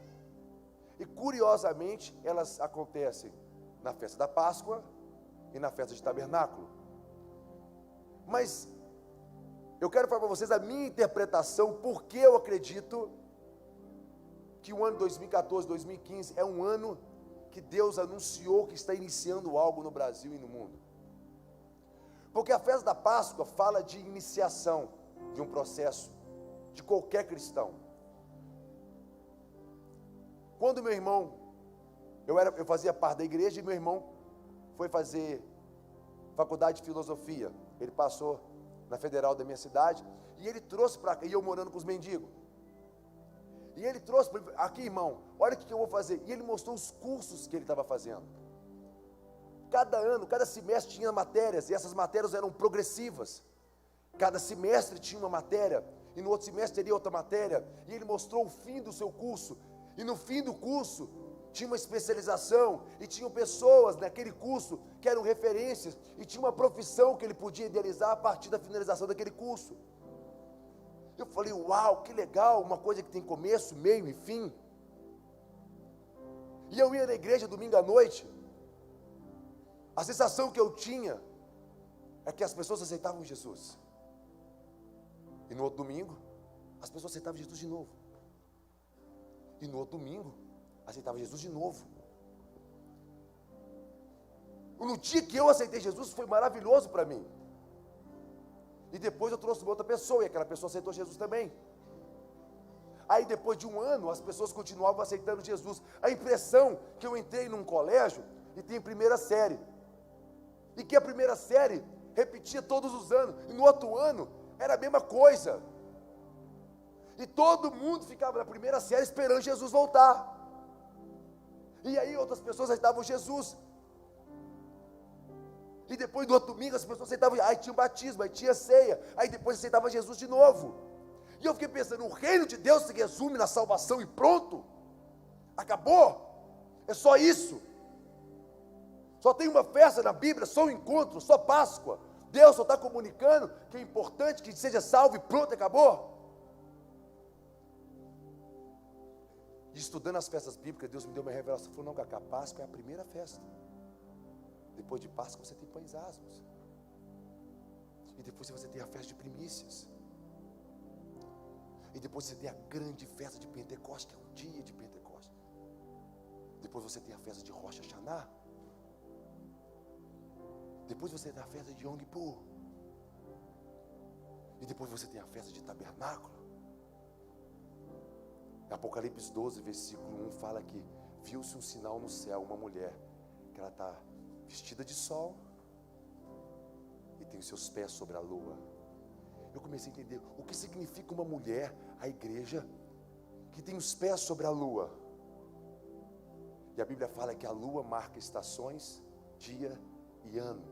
E curiosamente, elas acontecem na festa da Páscoa e na festa de Tabernáculo. Mas eu quero falar para vocês a minha interpretação, porque eu acredito que o ano 2014, 2015 é um ano que Deus anunciou que está iniciando algo no Brasil e no mundo. Porque a festa da Páscoa fala de iniciação de um processo de qualquer cristão. Quando meu irmão, eu fazia parte da igreja e meu irmão foi fazer faculdade de filosofia. Ele passou na federal da minha cidade e ele trouxe para cá, e eu morando com os mendigos. E ele trouxe para aqui, irmão, olha o que eu vou fazer. E ele mostrou os cursos que ele estava fazendo. Cada ano, cada semestre tinha matérias, e essas matérias eram progressivas. Cada semestre tinha uma matéria, e no outro semestre teria outra matéria. E ele mostrou o fim do seu curso. E no fim do curso, tinha uma especialização, e tinham pessoas naquele curso que eram referências, e tinha uma profissão que ele podia idealizar a partir da finalização daquele curso. Eu falei, uau, que legal, uma coisa que tem começo, meio e fim. E eu ia na igreja domingo à noite, a sensação que eu tinha é que as pessoas aceitavam Jesus. E no outro domingo, as pessoas aceitavam Jesus de novo. E no outro domingo, aceitavam Jesus de novo. No dia que eu aceitei Jesus, foi maravilhoso para mim. E depois eu trouxe uma outra pessoa, e aquela pessoa aceitou Jesus também. Aí depois de um ano, as pessoas continuavam aceitando Jesus. A impressão que eu entrei num colégio, e tem primeira série. E que a primeira série repetia todos os anos, e no outro ano, era a mesma coisa. E todo mundo ficava na primeira série esperando Jesus voltar. E aí outras pessoas aceitavam Jesus. E depois do outro domingo as pessoas aceitavam, aí tinha o batismo, aí tinha ceia, aí depois aceitava Jesus de novo. E eu fiquei pensando, o reino de Deus se resume na salvação e pronto? Acabou? É só isso? Só tem uma festa na Bíblia, só um encontro, só Páscoa? Deus só está comunicando que é importante que seja salvo e pronto, acabou? E estudando as festas bíblicas, Deus me deu uma revelação, falou, não, Cacá, Páscoa é a primeira festa. Depois de Páscoa você tem pães asmos. E depois você tem a festa de primícias. E depois você tem a grande festa de Pentecostes, que é um dia de Pentecostes. Depois você tem a festa de Rosh Hashanah. Depois você tem a festa de Yom Kippur. E depois você tem a festa de Tabernáculo. Apocalipse 12, versículo 1 fala que viu-se um sinal no céu, uma mulher, que ela está vestida de sol e tem os seus pés sobre a lua. Eu comecei a entender o que significa uma mulher, a igreja, que tem os pés sobre a lua. E a Bíblia fala que a lua marca estações, dia e ano.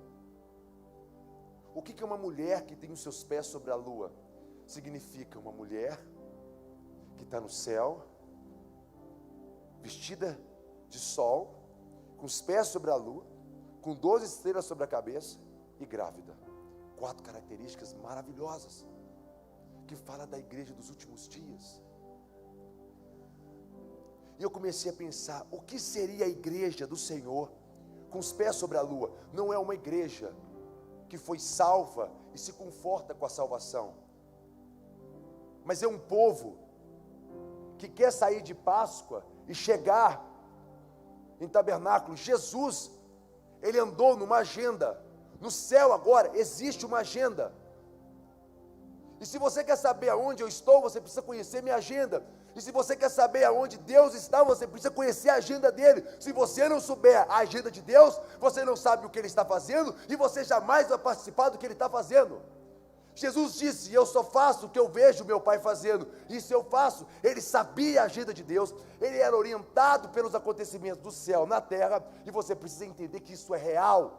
O que é uma mulher que tem os seus pés sobre a lua? Significa uma mulher que está no céu, vestida de sol, com os pés sobre a lua, com 12 estrelas sobre a cabeça e grávida. 4 características maravilhosas, que fala da igreja dos últimos dias. E eu comecei a pensar, o que seria a igreja do Senhor, com os pés sobre a lua? Não é uma igreja que foi salva e se conforta com a salvação, mas é um povo que quer sair de Páscoa e chegar em Tabernáculo. Jesus, ele andou numa agenda. No céu agora existe uma agenda. E se você quer saber aonde eu estou, você precisa conhecer minha agenda. E se você quer saber aonde Deus está, você precisa conhecer a agenda dele. Se você não souber a agenda de Deus, você não sabe o que ele está fazendo, e você jamais vai participar do que ele está fazendo. Jesus disse, eu só faço o que eu vejo meu Pai fazendo. Isso eu faço. Ele sabia a agenda de Deus. Ele era orientado pelos acontecimentos do céu na terra. E você precisa entender que isso é real.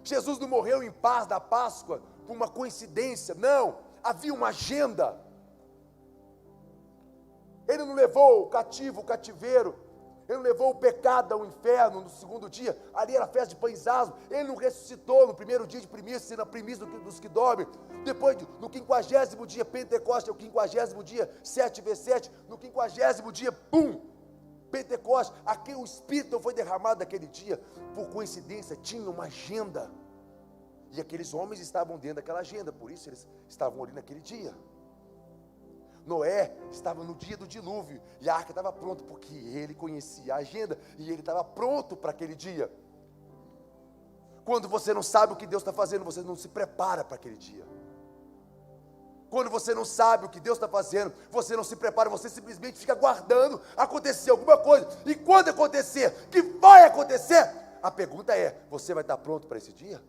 Jesus não morreu em paz da Páscoa por uma coincidência. Não, havia uma agenda. Ele não levou o cativo, o cativeiro. Ele não levou o pecado ao inferno no segundo dia. Ali era a festa de pães asmos. Ele não ressuscitou no primeiro dia de primícia, sendo a primícia dos que dormem. Depois, no 50º dia, Pentecostes é o 50º dia, 7 vezes 7. No 50º dia, pum, Pentecostes. Aqui o Espírito não foi derramado naquele dia. Por coincidência, tinha uma agenda. E aqueles homens estavam dentro daquela agenda. Por isso eles estavam ali naquele dia. Noé estava no dia do dilúvio e a arca estava pronta, porque ele conhecia a agenda e ele estava pronto para aquele dia. Quando você não sabe o que Deus está fazendo, você não se prepara para aquele dia. Quando você não sabe o que Deus está fazendo, você não se prepara, você simplesmente fica aguardando acontecer alguma coisa. E quando acontecer, que vai acontecer, a pergunta é: você vai estar pronto para esse dia?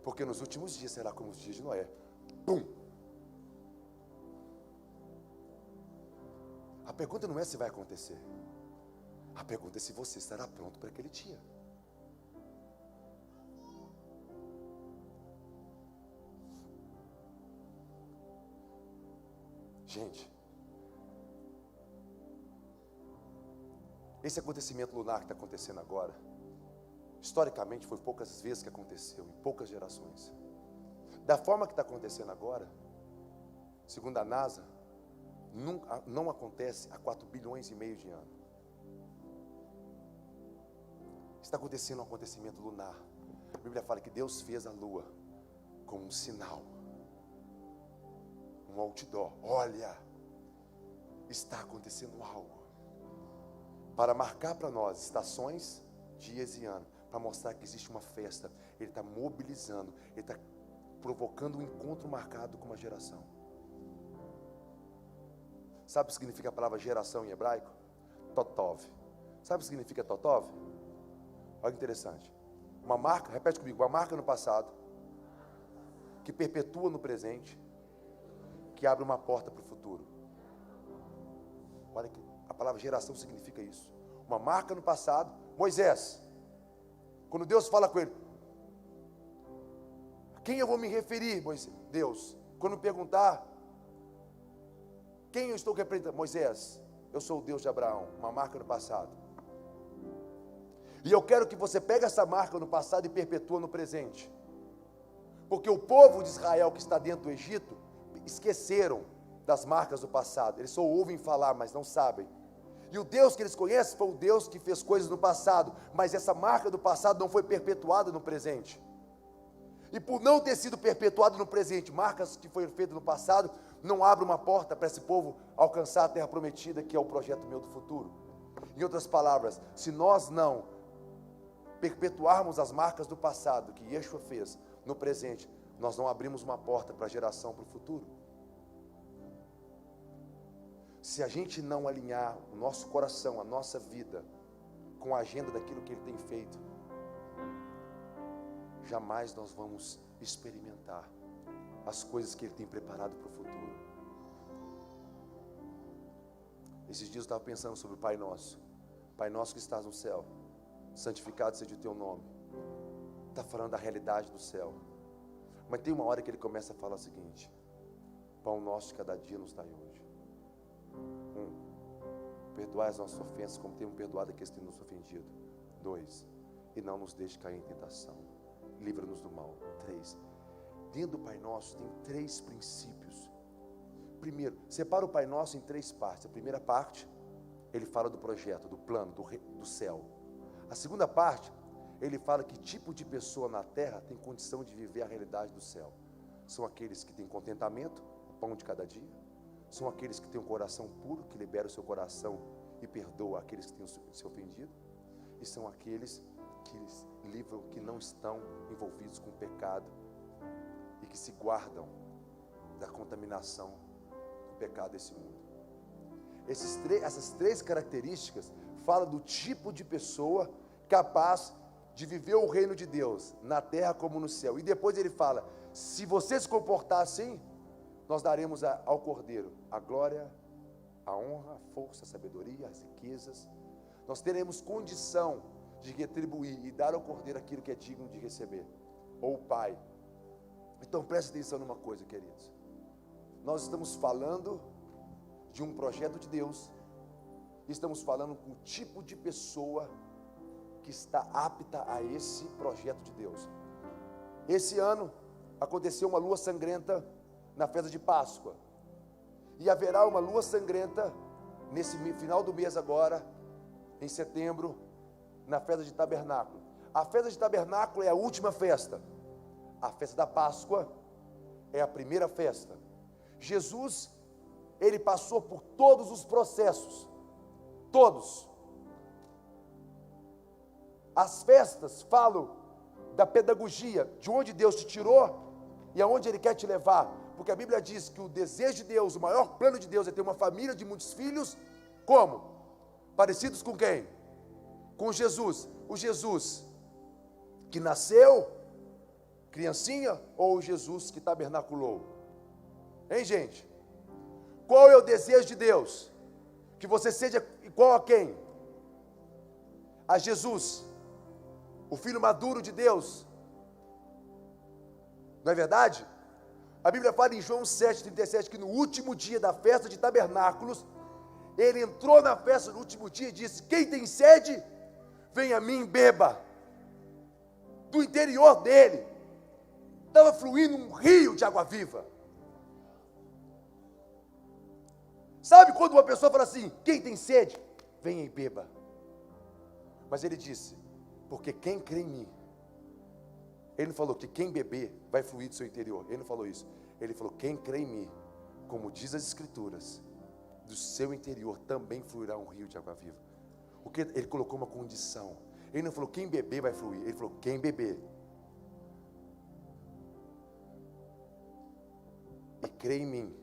Porque nos últimos dias será como os dias de Noé. Pum! A pergunta não é se vai acontecer. A pergunta é se você estará pronto para aquele dia. Gente, esse acontecimento lunar que está acontecendo agora, historicamente foi poucas vezes que aconteceu, em poucas gerações. Da forma que está acontecendo agora, segundo a NASA, não acontece há 4,5 bilhões de anos. Está acontecendo um acontecimento lunar. A Bíblia fala que Deus fez a lua como um sinal, um outdoor. Olha, está acontecendo algo para marcar para nós estações, dias e anos, para mostrar que existe uma festa. Ele está mobilizando, ele está provocando um encontro marcado com uma geração. Sabe o que significa a palavra geração em hebraico? Totov. Sabe o que significa Totov? Olha que interessante. Uma marca, repete comigo, uma marca no passado, que perpetua no presente, que abre uma porta para o futuro. Olha que a palavra geração significa isso. Uma marca no passado. Moisés, quando Deus fala com ele, a quem eu vou me referir, Moisés? Deus. Quando perguntar, quem eu estou representando? Moisés, eu sou o Deus de Abraão. Uma marca no passado. E eu quero que você pegue essa marca no passado e perpetua no presente. Porque o povo de Israel que está dentro do Egito esqueceram das marcas do passado. Eles só ouvem falar, mas não sabem. E o Deus que eles conhecem foi o Deus que fez coisas no passado, mas essa marca do passado não foi perpetuada no presente. E por não ter sido perpetuado no presente, marcas que foram feitas no passado, não abre uma porta para esse povo alcançar a terra prometida, que é o projeto meu do futuro. Em outras palavras, se nós não perpetuarmos as marcas do passado que Yeshua fez no presente, nós não abrimos uma porta para a geração, para o futuro. Se a gente não alinhar o nosso coração, a nossa vida, com a agenda daquilo que Ele tem feito, jamais nós vamos experimentar as coisas que Ele tem preparado para o futuro. Esses dias eu estava pensando sobre o Pai Nosso. Pai Nosso que estás no céu, santificado seja o teu nome. Está falando da realidade do céu. Mas tem uma hora que ele começa a falar o seguinte: pão nosso de cada dia nos dai hoje. Perdoai as nossas ofensas, como temos perdoado aqueles que têm nos ofendido. 2, e não nos deixe cair em tentação. Livra-nos do mal. 3, dentro do Pai Nosso tem 3 princípios. Primeiro, separa o Pai Nosso em 3 partes. A primeira parte, ele fala do projeto, do plano, do céu. A segunda parte, ele fala que tipo de pessoa na terra tem condição de viver a realidade do céu. São aqueles que têm contentamento, o pão de cada dia. São aqueles que têm um coração puro, que libera o seu coração e perdoa aqueles que têm se ofendido. E são aqueles que livram, que não estão envolvidos com o pecado e que se guardam da contaminação do pecado desse mundo. Essas 3 características falam do tipo de pessoa capaz de viver o reino de Deus na terra como no céu. E depois ele fala: se você se comportar assim, nós daremos ao Cordeiro a glória, a honra, a força, a sabedoria, as riquezas. Nós teremos condição de retribuir e dar ao Cordeiro aquilo que é digno de receber, ou o Pai. Então preste atenção numa coisa, queridos. Nós estamos falando de um projeto de Deus, estamos falando com o tipo de pessoa que está apta a esse projeto de Deus. Esse ano aconteceu uma lua sangrenta na festa de Páscoa, e haverá uma lua sangrenta nesse final do mês agora, em setembro, na festa de Tabernáculo. A festa de Tabernáculo é a última festa. A festa da Páscoa é a primeira festa. Jesus, ele passou por todos os processos, todos. As festas falam da pedagogia, de onde Deus te tirou e aonde Ele quer te levar, porque a Bíblia diz que o desejo de Deus, o maior plano de Deus é ter uma família de muitos filhos, como? Parecidos com quem? Com Jesus. O Jesus que nasceu, criancinha, ou o Jesus que tabernaculou? Hein, gente? Qual é o desejo de Deus? Que você seja igual a quem? A Jesus, o Filho maduro de Deus. Não é verdade? A Bíblia fala em João 7,37 que no último dia da festa de tabernáculos, ele entrou na festa no último dia e disse: quem tem sede, venha a mim e beba. Do interior dele estava fluindo um rio de água viva. Sabe quando uma pessoa fala assim: quem tem sede, venha e beba. Mas ele disse: porque quem crê em mim. Ele não falou que quem beber vai fluir do seu interior. Ele não falou isso. Ele falou: quem crê em mim, como diz as Escrituras, do seu interior também fluirá um rio de água viva. O que ele colocou uma condição. Ele não falou quem beber vai fluir. Ele falou quem beber e crê em mim,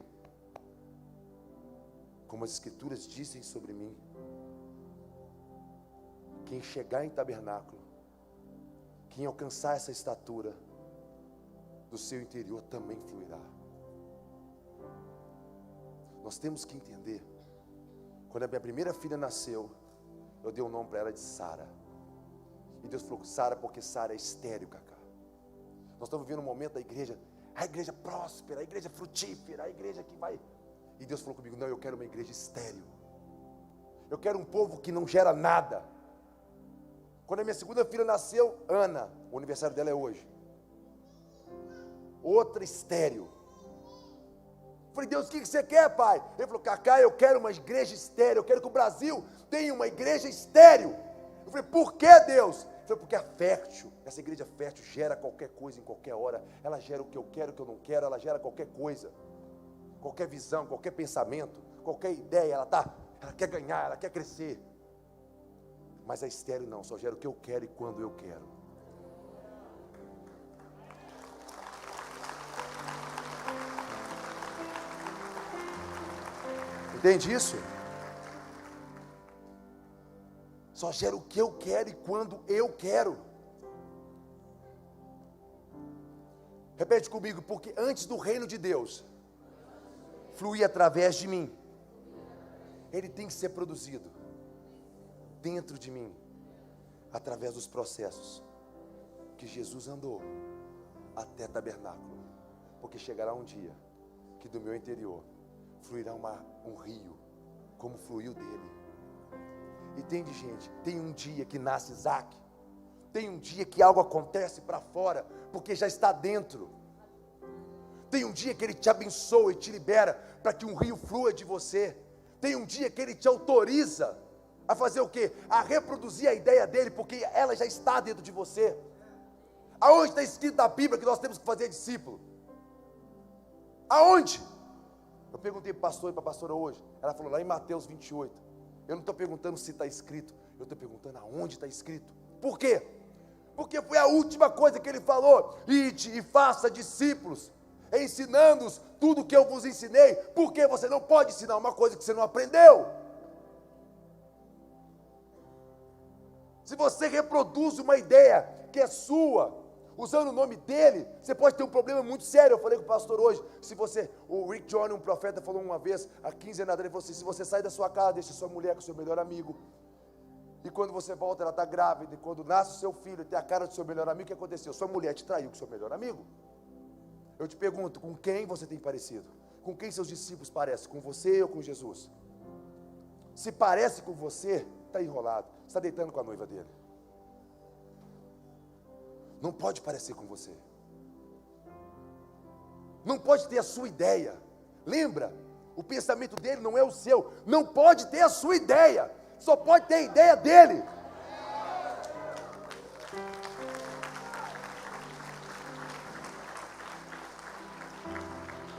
como as Escrituras dizem sobre mim, quem chegar em tabernáculo, quem alcançar essa estatura, do seu interior também fluirá. Nós temos que entender. Quando a minha primeira filha nasceu, eu dei o nome para ela de Sara. E Deus falou: Sara, porque Sara é estéril, Cacá. Nós estamos vivendo um momento da igreja, a igreja próspera, a igreja frutífera, a igreja que vai. E Deus falou comigo: não, eu quero uma igreja estéril. Eu quero um povo que não gera nada. Quando a minha segunda filha nasceu, Ana, o aniversário dela é hoje. Outra estéril. Falei: Deus, o que você quer, pai? Ele falou: Cacá, eu quero uma igreja estéril. Eu quero que o Brasil tenha uma igreja estéril. Eu falei: por que, Deus? Ele falou: porque é fértil. Essa igreja fértil gera qualquer coisa em qualquer hora. Ela gera o que eu quero, o que eu não quero. Ela gera qualquer coisa, qualquer visão, qualquer pensamento, qualquer ideia. Ela quer ganhar, ela quer crescer. Mas a estéril não, só gera o que eu quero e quando eu quero. Entende isso? Só gera o que eu quero e quando eu quero. Repete comigo: porque antes do reino de Deus fluir através de mim, ele tem que ser produzido dentro de mim, através dos processos que Jesus andou até tabernáculo. Porque chegará um dia que do meu interior fluirá um rio, como fluiu dele. Entende, gente? Tem um dia que nasce Isaac, tem um dia que algo acontece para fora, porque já está dentro. Tem um dia que ele te abençoa e te libera, para que um rio flua de você. Tem um dia que ele te autoriza a fazer o quê? A reproduzir a ideia dele, porque ela já está dentro de você. Aonde está escrito na Bíblia que nós temos que fazer discípulo? Aonde? Eu perguntei para o pastor e para a pastora hoje. Ela falou lá em Mateus 28. Eu não estou perguntando se está escrito, eu estou perguntando aonde está escrito. Por quê? Porque foi a última coisa que ele falou: ide e faça discípulos, ensinando-os tudo o que eu vos ensinei. Porque você não pode ensinar uma coisa que você não aprendeu. Se você reproduz uma ideia que é sua, usando o nome dele, você pode ter um problema muito sério. Eu falei com o pastor hoje, o Rick Joyner, um profeta, falou uma vez, há 15 anos, ele falou assim: se você sai da sua casa, deixa sua mulher com seu melhor amigo, e quando você volta ela está grávida, e quando nasce o seu filho, tem a cara do seu melhor amigo, o que aconteceu? Sua mulher te traiu com seu melhor amigo. Eu te pergunto, com quem você tem parecido? Com quem seus discípulos parecem? Com você ou com Jesus? Se parece com você, está enrolado, está deitando com a noiva dele. Não pode parecer com você. Não pode ter a sua ideia. Lembra? O pensamento dele não é o seu. Não pode ter a sua ideia. Só pode ter a ideia dele.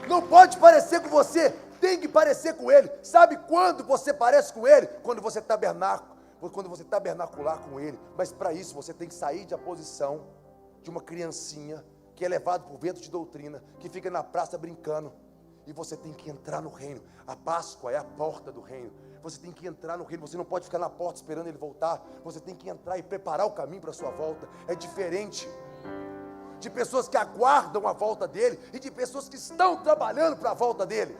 Não pode parecer com você, tem que parecer com Ele. Sabe quando você parece com Ele? Quando você tabernacular com Ele. Mas para isso você tem que sair da posição de uma criancinha que é levado por vento de doutrina, que fica na praça brincando. E você tem que entrar no reino. A Páscoa é a porta do reino. Você tem que entrar no reino. Você não pode ficar na porta esperando Ele voltar. Você tem que entrar e preparar o caminho para a sua volta. É diferente de pessoas que aguardam a volta dele e de pessoas que estão trabalhando para a volta dele.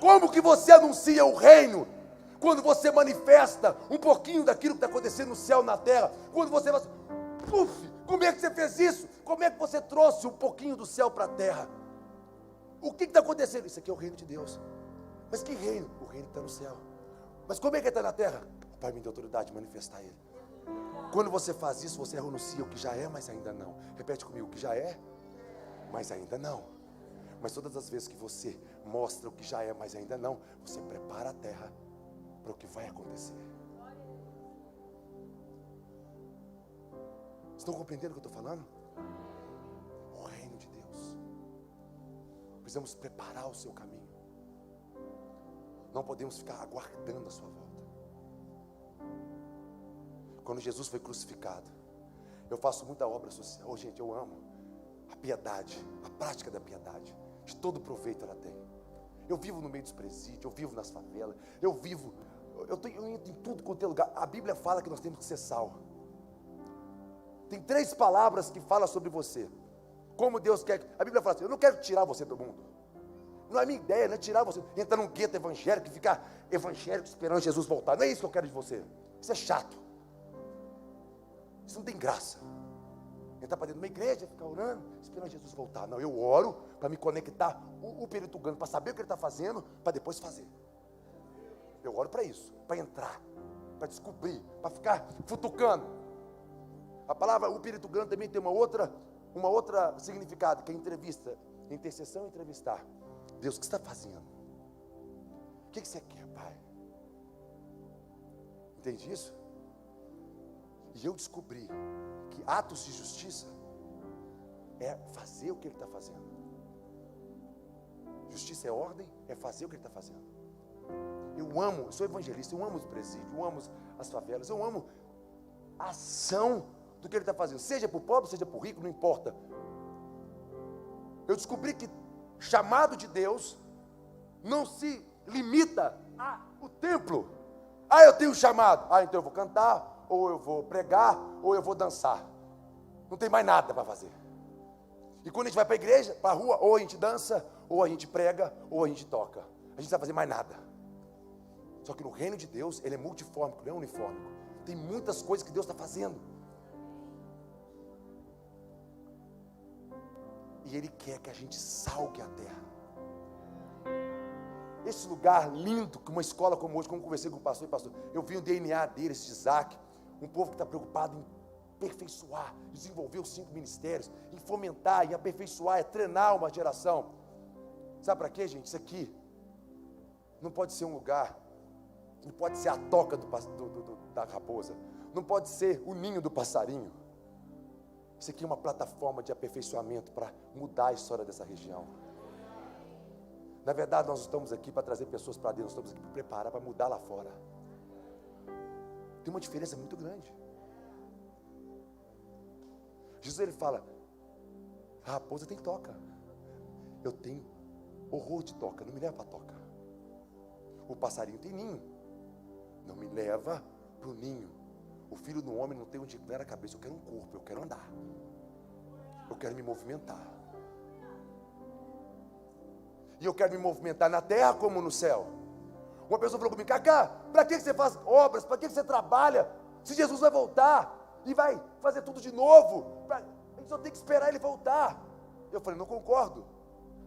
Como que você anuncia o reino? Quando você manifesta um pouquinho daquilo que está acontecendo no céu e na terra. Quando você vai, como é que você fez isso? Como é que você trouxe um pouquinho do céu para a terra? O que está acontecendo? Isso aqui é o reino de Deus. Mas que reino? O reino que está no céu. Mas como é que está na terra? O Pai me deu autoridade de manifestar ele. Quando você faz isso, você anuncia o que já é, mas ainda não. Repete comigo, o que já é, mas ainda não. Mas todas as vezes que você mostra o que já é, mas ainda não, você prepara a terra para o que vai acontecer. Estão compreendendo o que eu estou falando? O reino de Deus. Precisamos preparar o seu caminho. Não podemos ficar aguardando a sua volta. Quando Jesus foi crucificado, eu faço muita obra social. Oh, gente, eu amo a piedade, a prática da piedade. De todo proveito ela tem. Eu vivo no meio dos presídios, eu vivo nas favelas, eu entro em tudo quanto é lugar. A Bíblia fala que nós temos que ser sal. Tem 3 palavras que falam sobre você. Como Deus quer. A Bíblia fala assim: eu não quero tirar você do mundo. Não é minha ideia, não é tirar você. Entrar num gueto evangélico e ficar evangélico esperando Jesus voltar. Não é isso que eu quero de você. Isso é chato. Isso não tem graça. Entrar para dentro de uma igreja, ficar orando, esperando Jesus voltar. Não, eu oro para me conectar o perito gano, para saber o que ele está fazendo, para depois fazer. Eu oro para isso, para entrar, para descobrir, para ficar futucando. A palavra o perito gano também tem uma outra significado, que é entrevista, intercessão e entrevistar. Deus, o que você está fazendo? O que você quer, Pai? Entende isso? E eu descobri que atos de justiça é fazer o que Ele está fazendo. Justiça é ordem, é fazer o que Ele está fazendo. Eu sou evangelista, eu amo os presídios, eu amo as favelas, eu amo a ação do que Ele está fazendo. Seja para o pobre, seja para o rico, não importa. Eu descobri que chamado de Deus não se limita ao templo. Eu tenho chamado. Então eu vou cantar, ou eu vou pregar, ou eu vou dançar. Não tem mais nada para fazer. E quando a gente vai para a igreja, para a rua, ou a gente dança, ou a gente prega, ou a gente toca. A gente não vai fazer mais nada. Só que no reino de Deus, ele é multifórmico, não é unifórmico. Tem muitas coisas que Deus está fazendo. E Ele quer que a gente salgue a terra. Esse lugar lindo, que uma escola como hoje, como conversei com o pastor, eu vi o DNA deles, de Isaac, um povo que está preocupado em aperfeiçoar, desenvolver os 5 ministérios, em fomentar, em aperfeiçoar, treinar uma geração. Sabe para quê, gente? Isso aqui não pode ser um lugar, não pode ser a toca da raposa, não pode ser o ninho do passarinho. Isso aqui é uma plataforma de aperfeiçoamento para mudar a história dessa região. Na verdade, nós estamos aqui para trazer pessoas para dentro, nós estamos aqui para preparar, para mudar lá fora. Tem uma diferença muito grande. Jesus, ele fala: a raposa tem toca. Eu tenho horror de toca, não me leva para toca. O passarinho tem ninho, não me leva para o ninho. O filho do homem não tem onde inclinar a cabeça. Eu quero um corpo, eu quero andar, eu quero me movimentar. E eu quero me movimentar na terra como no céu. Uma pessoa falou comigo: Cacá, para que você faz obras? Para que você trabalha? Se Jesus vai voltar e vai fazer tudo de novo, a gente só tem que esperar Ele voltar. Eu falei: não concordo.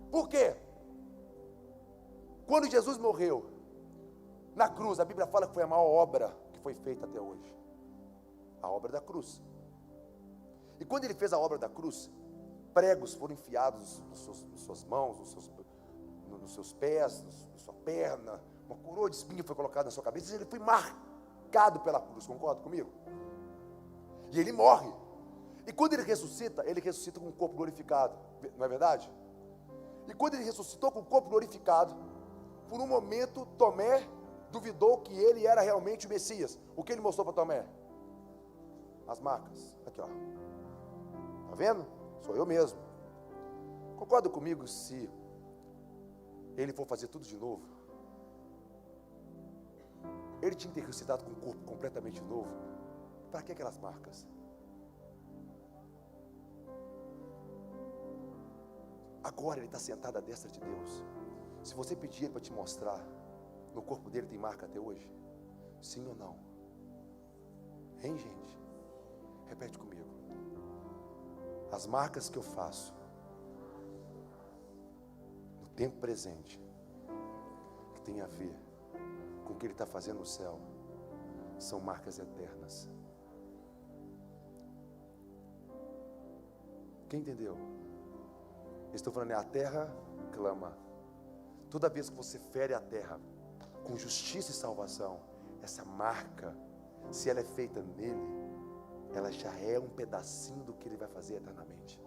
Por quê? Quando Jesus morreu na cruz, a Bíblia fala que foi a maior obra que foi feita até hoje. A obra da cruz. E quando Ele fez a obra da cruz, pregos foram enfiados nas suas mãos, nos seus pés, na sua perna, uma coroa de espinho foi colocada na sua cabeça, e Ele foi marcado pela cruz, concorda comigo? E Ele morre. E quando ele ressuscita com o corpo glorificado, não é verdade? E quando ele ressuscitou com o corpo glorificado, por um momento Tomé duvidou que ele era realmente o Messias. O que ele mostrou para Tomé? As marcas, aqui ó, tá vendo? Sou eu mesmo. Concorda comigo se ele for fazer tudo de novo? Ele tinha que ter ressuscitado com um corpo completamente novo. Para que aquelas marcas? Agora ele está sentado à destra de Deus. Se você pedir ele para te mostrar, no corpo dele tem marca até hoje? Sim ou não? Hein, gente? Repete comigo. As marcas que eu faço no tempo presente, que tem a ver com o que ele está fazendo no céu, são marcas eternas. Quem entendeu? Estou falando, a terra clama. Toda vez que você fere a terra com justiça e salvação, essa marca, se ela é feita nele, ela já é um pedacinho do que ele vai fazer eternamente.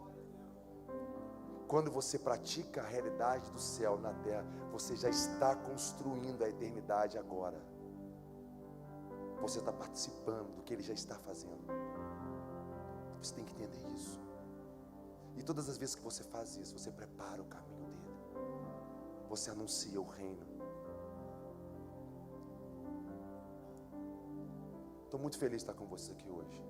Quando você pratica a realidade do céu na terra, você já está construindo a eternidade agora. Você está participando do que ele já está fazendo. Você tem que entender isso. E todas as vezes que você faz isso, você prepara o caminho dele. Você anuncia o reino. Estou muito feliz de estar com vocês aqui hoje.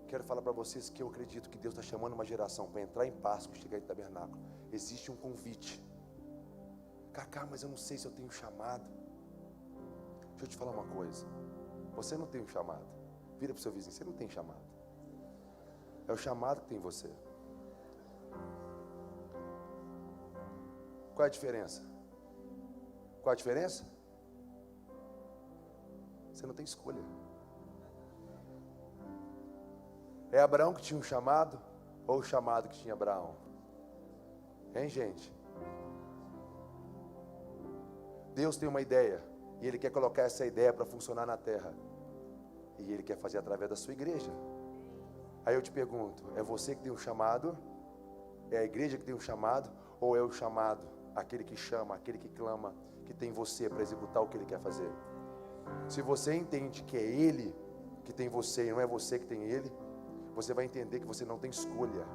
Quero falar para vocês que eu acredito que Deus está chamando uma geração para entrar em paz, para chegar em tabernáculo. Existe um convite. Cacá, mas eu não sei se eu tenho chamado. Deixa eu te falar uma coisa. Você não tem um chamado. Vira para o seu vizinho, você não tem chamado. É o chamado que tem em você. Qual é a diferença? Qual a diferença? Você não tem escolha. É Abraão que tinha um chamado, ou o chamado que tinha Abraão? Hein, gente? Deus tem uma ideia, e Ele quer colocar essa ideia para funcionar na terra, e Ele quer fazer através da sua igreja. Aí eu te pergunto, é você que tem um chamado? É a igreja que tem um chamado? Ou é o chamado, aquele que chama, aquele que clama, que tem você para executar o que Ele quer fazer? Se você entende que é Ele que tem você e não é você que tem Ele, você vai entender que você não tem escolha.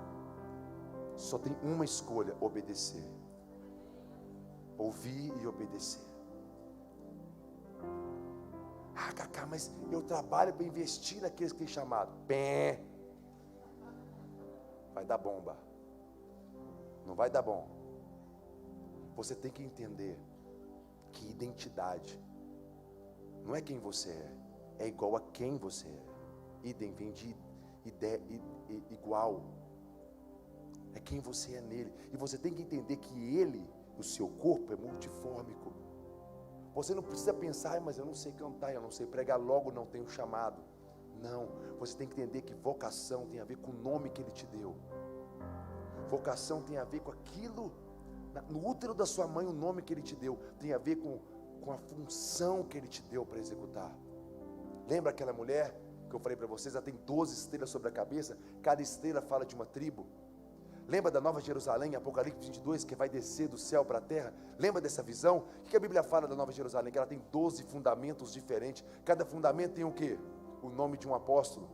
Só tem uma escolha: obedecer. Ouvir e obedecer. Ah, Cacá, mas eu trabalho para investir naqueles que têm chamado. Pé. Vai dar bomba. Não vai dar bom. Você tem que entender que identidade não é quem você é igual a quem você é. Idem vem de igual. É quem você é nele. E você tem que entender que ele, o seu corpo, é multifórmico. Você não precisa pensar, mas eu não sei cantar, eu não sei pregar, logo não tenho chamado. Não, você tem que entender que vocação tem a ver com o nome que Ele te deu. Vocação tem a ver com aquilo, no útero da sua mãe, o nome que Ele te deu, tem a ver com a função que Ele te deu para executar. Lembra aquela mulher que eu falei para vocês? Ela tem 12 estrelas sobre a cabeça, cada estrela fala de uma tribo. Lembra da Nova Jerusalém, Apocalipse 22, que vai descer do céu para a terra? Lembra dessa visão? O que a Bíblia fala da Nova Jerusalém? Que ela tem 12 fundamentos diferentes. Cada fundamento tem o quê? O nome de um apóstolo.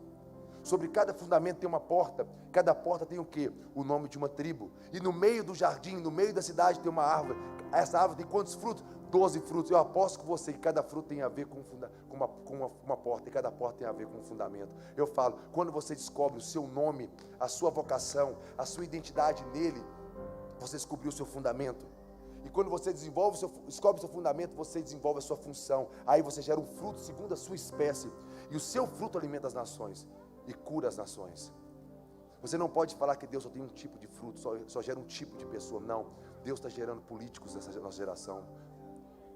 Sobre cada fundamento tem uma porta. Cada porta tem o quê? O nome de uma tribo. E no meio do jardim, no meio da cidade tem uma árvore. Essa árvore tem quantos frutos? 12 frutos. Eu aposto com você que cada fruto tem a ver com uma porta. E cada porta tem a ver com um fundamento. Eu falo, quando você descobre o seu nome, a sua vocação, a sua identidade nele, você descobriu o seu fundamento. E quando você descobre o seu fundamento, você desenvolve a sua função. Aí você gera um fruto segundo a sua espécie. E o seu fruto alimenta as nações e cura as nações. Você não pode falar que Deus só tem um tipo de fruto, só gera um tipo de pessoa. Não, Deus está gerando políticos nessa nossa geração,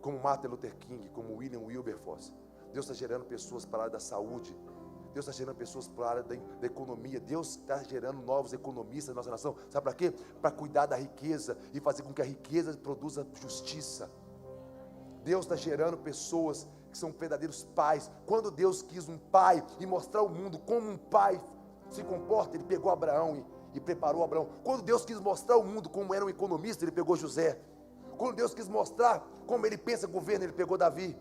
como Martin Luther King, como William Wilberforce. Deus está gerando pessoas para a área da saúde. Deus está gerando pessoas para a área da economia. Deus está gerando novos economistas na nossa nação. Sabe para quê? Para cuidar da riqueza e fazer com que a riqueza produza justiça. Deus está gerando pessoas que são verdadeiros pais. Quando Deus quis um pai e mostrar ao mundo como um pai se comporta, ele pegou Abraão e preparou Abraão. Quando Deus quis mostrar ao mundo como era um economista, ele pegou José. Quando Deus quis mostrar como ele pensa governo, ele pegou Davi.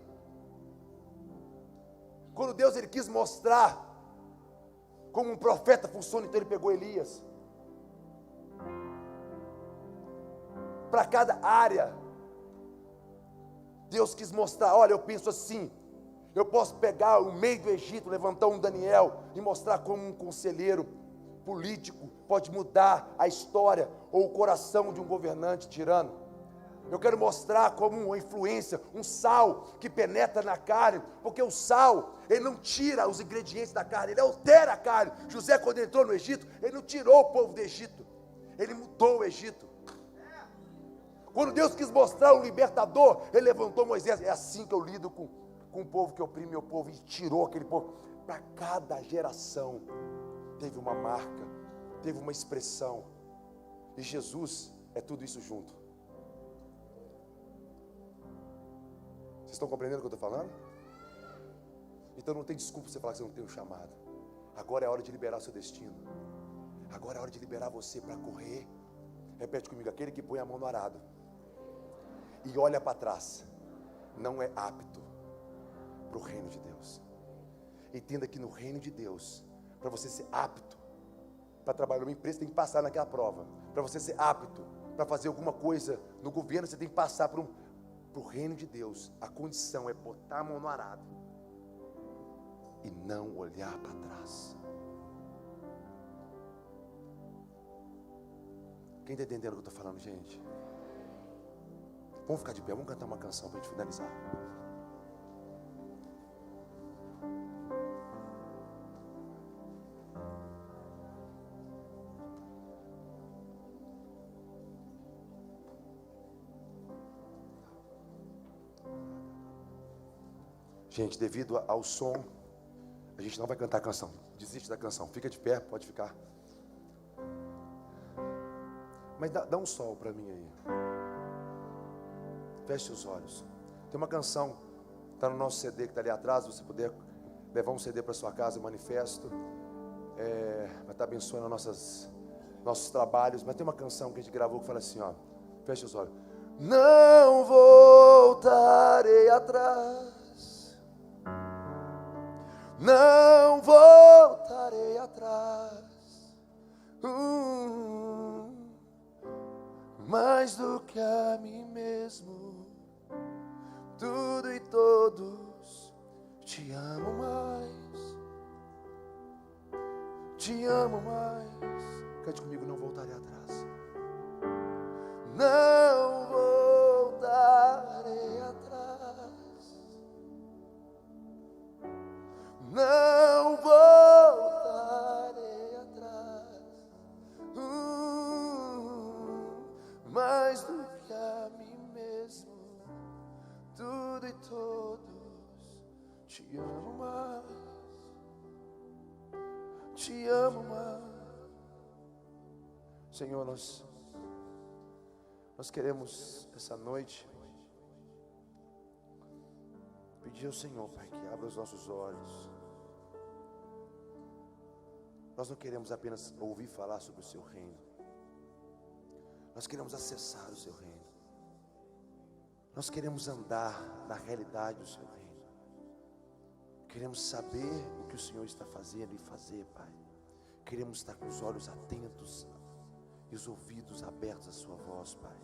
Quando Deus ele quis mostrar como um profeta funciona, então ele pegou Elias. Para cada área, Deus quis mostrar, olha, eu penso assim, eu posso pegar o meio do Egito, levantar um Daniel e mostrar como um conselheiro político pode mudar a história ou o coração de um governante tirano. Eu quero mostrar como uma influência, um sal que penetra na carne, porque o sal, ele não tira os ingredientes da carne, ele altera a carne. José, quando entrou no Egito, ele não tirou o povo do Egito, ele mudou o Egito. Quando Deus quis mostrar o libertador, ele levantou Moisés. É assim que eu lido com o povo que oprime meu povo, e tirou aquele povo. Para cada geração teve uma marca, teve uma expressão, e Jesus é tudo isso junto. Vocês estão compreendendo o que eu estou falando? Então não tem desculpa você falar que você não tem um chamado. Agora é a hora de liberar o seu destino. Agora é a hora de liberar você para correr. Repete comigo: aquele que põe a mão no arado e olha para trás não é apto para o reino de Deus. Entenda que no reino de Deus, para você ser apto para trabalhar numa empresa, você tem que passar naquela prova. Para você ser apto para fazer alguma coisa no governo, você tem que passar para o reino de Deus. A condição é botar a mão no arado e não olhar para trás. Quem está entendendo o que eu estou falando, gente? Vamos ficar de pé, vamos cantar uma canção para a gente finalizar. Gente, devido ao som, a gente não vai cantar a canção. Desiste da canção, fica de pé, pode ficar. Mas dá um sol para mim aí. Feche os olhos. Tem uma canção, está no nosso CD que está ali atrás. Se você puder levar um CD para sua casa, manifesto. Vai estar abençoando nossos trabalhos. Mas tem uma canção que a gente gravou que fala assim, ó. Feche os olhos. Não voltarei atrás. Não voltarei atrás. Mais do que a mim mesmo, tudo e todos, te amo mais, te amo mais. Cante comigo: não voltarei atrás. Não voltarei atrás. Não voltarei atrás. Mais do que a mim mesmo, tudo e todos, te amo mais, te amo mais. Senhor, nós queremos essa noite pedir ao Senhor, Pai, que abra os nossos olhos. Nós não queremos apenas ouvir falar sobre o seu reino. Nós queremos acessar o seu reino. Nós queremos andar na realidade do seu reino. Queremos saber o que o Senhor está fazendo e fazer, Pai. Queremos estar com os olhos atentos e os ouvidos abertos à sua voz, Pai.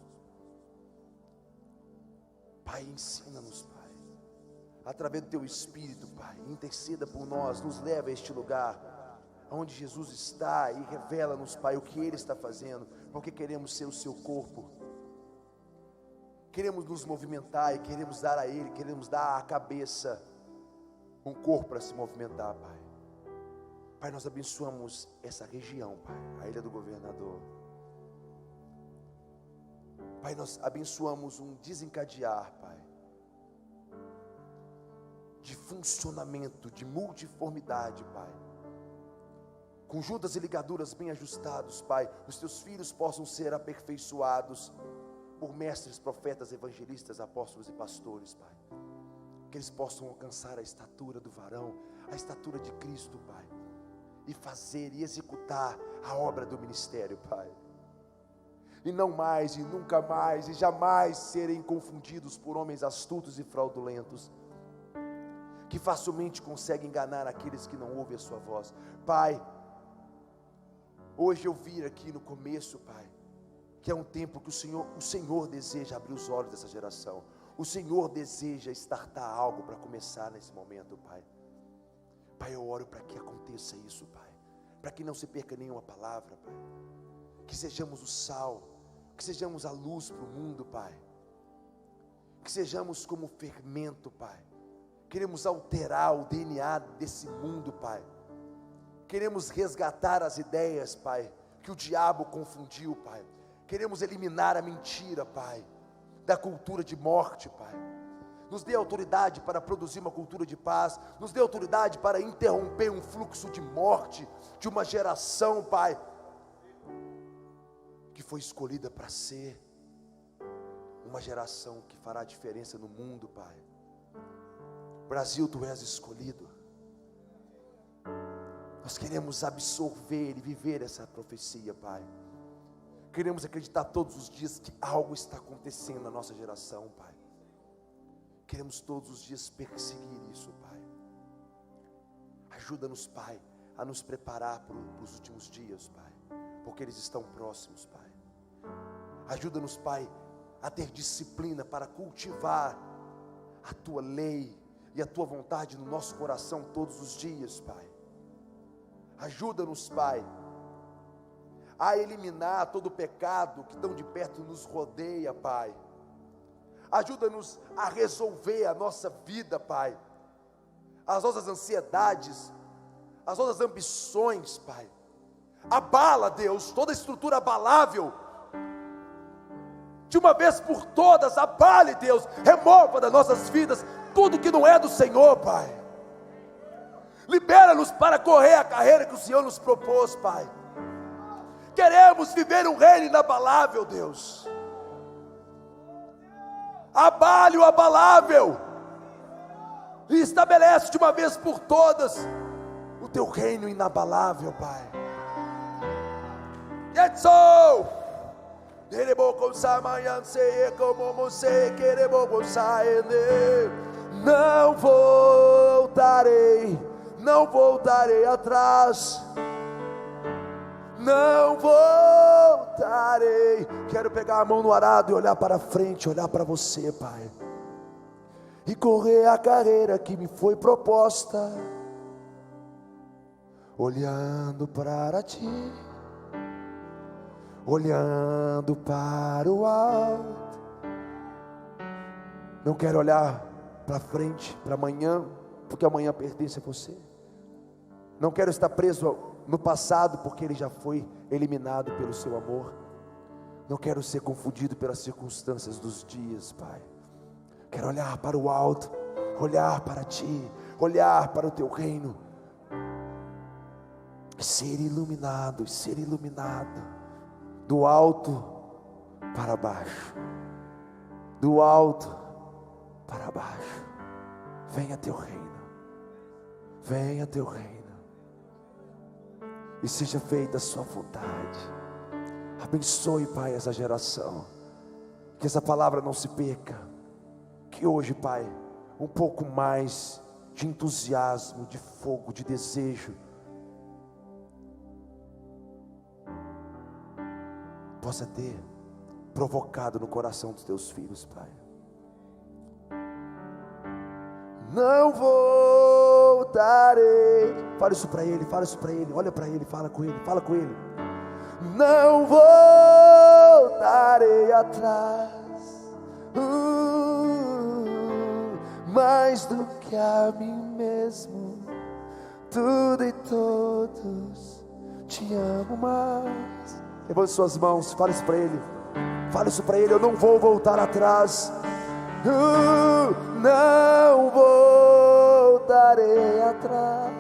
Pai, ensina-nos, Pai, através do teu Espírito, Pai. Interceda por nós, nos leva a este lugar onde Jesus está e revela-nos, Pai, o que Ele está fazendo, porque queremos ser o seu corpo, queremos nos movimentar e queremos dar a Ele, queremos dar à cabeça um corpo para se movimentar, Pai. Pai, nós abençoamos essa região, Pai, a Ilha do Governador. Pai, nós abençoamos um desencadear, Pai, de funcionamento, de multiformidade, Pai, com juntas e ligaduras bem ajustados, Pai. Os teus filhos possam ser aperfeiçoados por mestres, profetas, evangelistas, apóstolos e pastores, Pai. Que eles possam alcançar a estatura do varão, a estatura de Cristo, Pai. e fazer e executar a obra do ministério, Pai. E não mais, e nunca mais, e jamais serem confundidos por homens astutos e fraudulentos, que facilmente conseguem enganar aqueles que não ouvem a sua voz. Pai, hoje eu vi aqui no começo, Pai, que é um tempo que o Senhor deseja abrir os olhos dessa geração. O Senhor deseja startar algo para começar nesse momento, Pai. Pai, eu oro para que aconteça isso, Pai, para que não se perca nenhuma palavra, Pai, que sejamos o sal, que sejamos a luz para o mundo, Pai, que sejamos como fermento, Pai. Queremos alterar o DNA desse mundo, Pai. Queremos resgatar as ideias, Pai, que o diabo confundiu, Pai. Queremos eliminar a mentira, Pai, da cultura de morte, Pai. Nos dê autoridade para produzir uma cultura de paz. Nos dê autoridade para interromper um fluxo de morte de uma geração, Pai, que foi escolhida para ser uma geração que fará diferença no mundo, Pai. Brasil, Tu és escolhido. Nós queremos absorver e viver essa profecia, Pai. Queremos acreditar todos os dias que algo está acontecendo na nossa geração, Pai. Queremos todos os dias perseguir isso, Pai. Ajuda-nos, Pai, a nos preparar para os últimos dias, Pai, porque eles estão próximos, Pai. Ajuda-nos, Pai, a ter disciplina para cultivar a Tua lei e a Tua vontade no nosso coração todos os dias, Pai. Ajuda-nos, Pai, a eliminar todo o pecado que tão de perto nos rodeia, Pai. Ajuda-nos a resolver a nossa vida, Pai, as nossas ansiedades, as nossas ambições, Pai. Abala, Deus, toda estrutura abalável, de uma vez por todas. Abale, Deus, remova das nossas vidas tudo que não é do Senhor, Pai. Libera-nos para correr a carreira que o Senhor nos propôs, Pai. Queremos viver um reino inabalável, Deus. Abale o abalável e estabelece de uma vez por todas o Teu reino inabalável, Pai. Não voltarei, não voltarei atrás, não voltarei. Quero pegar a mão no arado e olhar para frente, olhar para você, Pai, e correr a carreira que me foi proposta, olhando para Ti, olhando para o alto. Não quero olhar para frente, para amanhã, porque amanhã pertence a você. Não quero estar preso no passado, porque ele já foi eliminado pelo Seu amor. Não quero ser confundido pelas circunstâncias dos dias, Pai. Quero olhar para o alto, olhar para Ti, olhar para o Teu reino, ser iluminado, do alto para baixo, do alto para baixo. Venha Teu reino, venha Teu reino, e seja feita a Sua vontade. Abençoe, Pai, essa geração, que essa palavra não se perca, que hoje, Pai, um pouco mais de entusiasmo, de fogo, de desejo possa ter provocado no coração dos Teus filhos, Pai. Não voltarei. Fala isso para ele, olha para ele, fala com ele. Não voltarei atrás, mais do que a mim mesmo, tudo e todos te amo mais. Levante suas mãos, fala isso para ele, eu não vou voltar atrás, não voltarei atrás,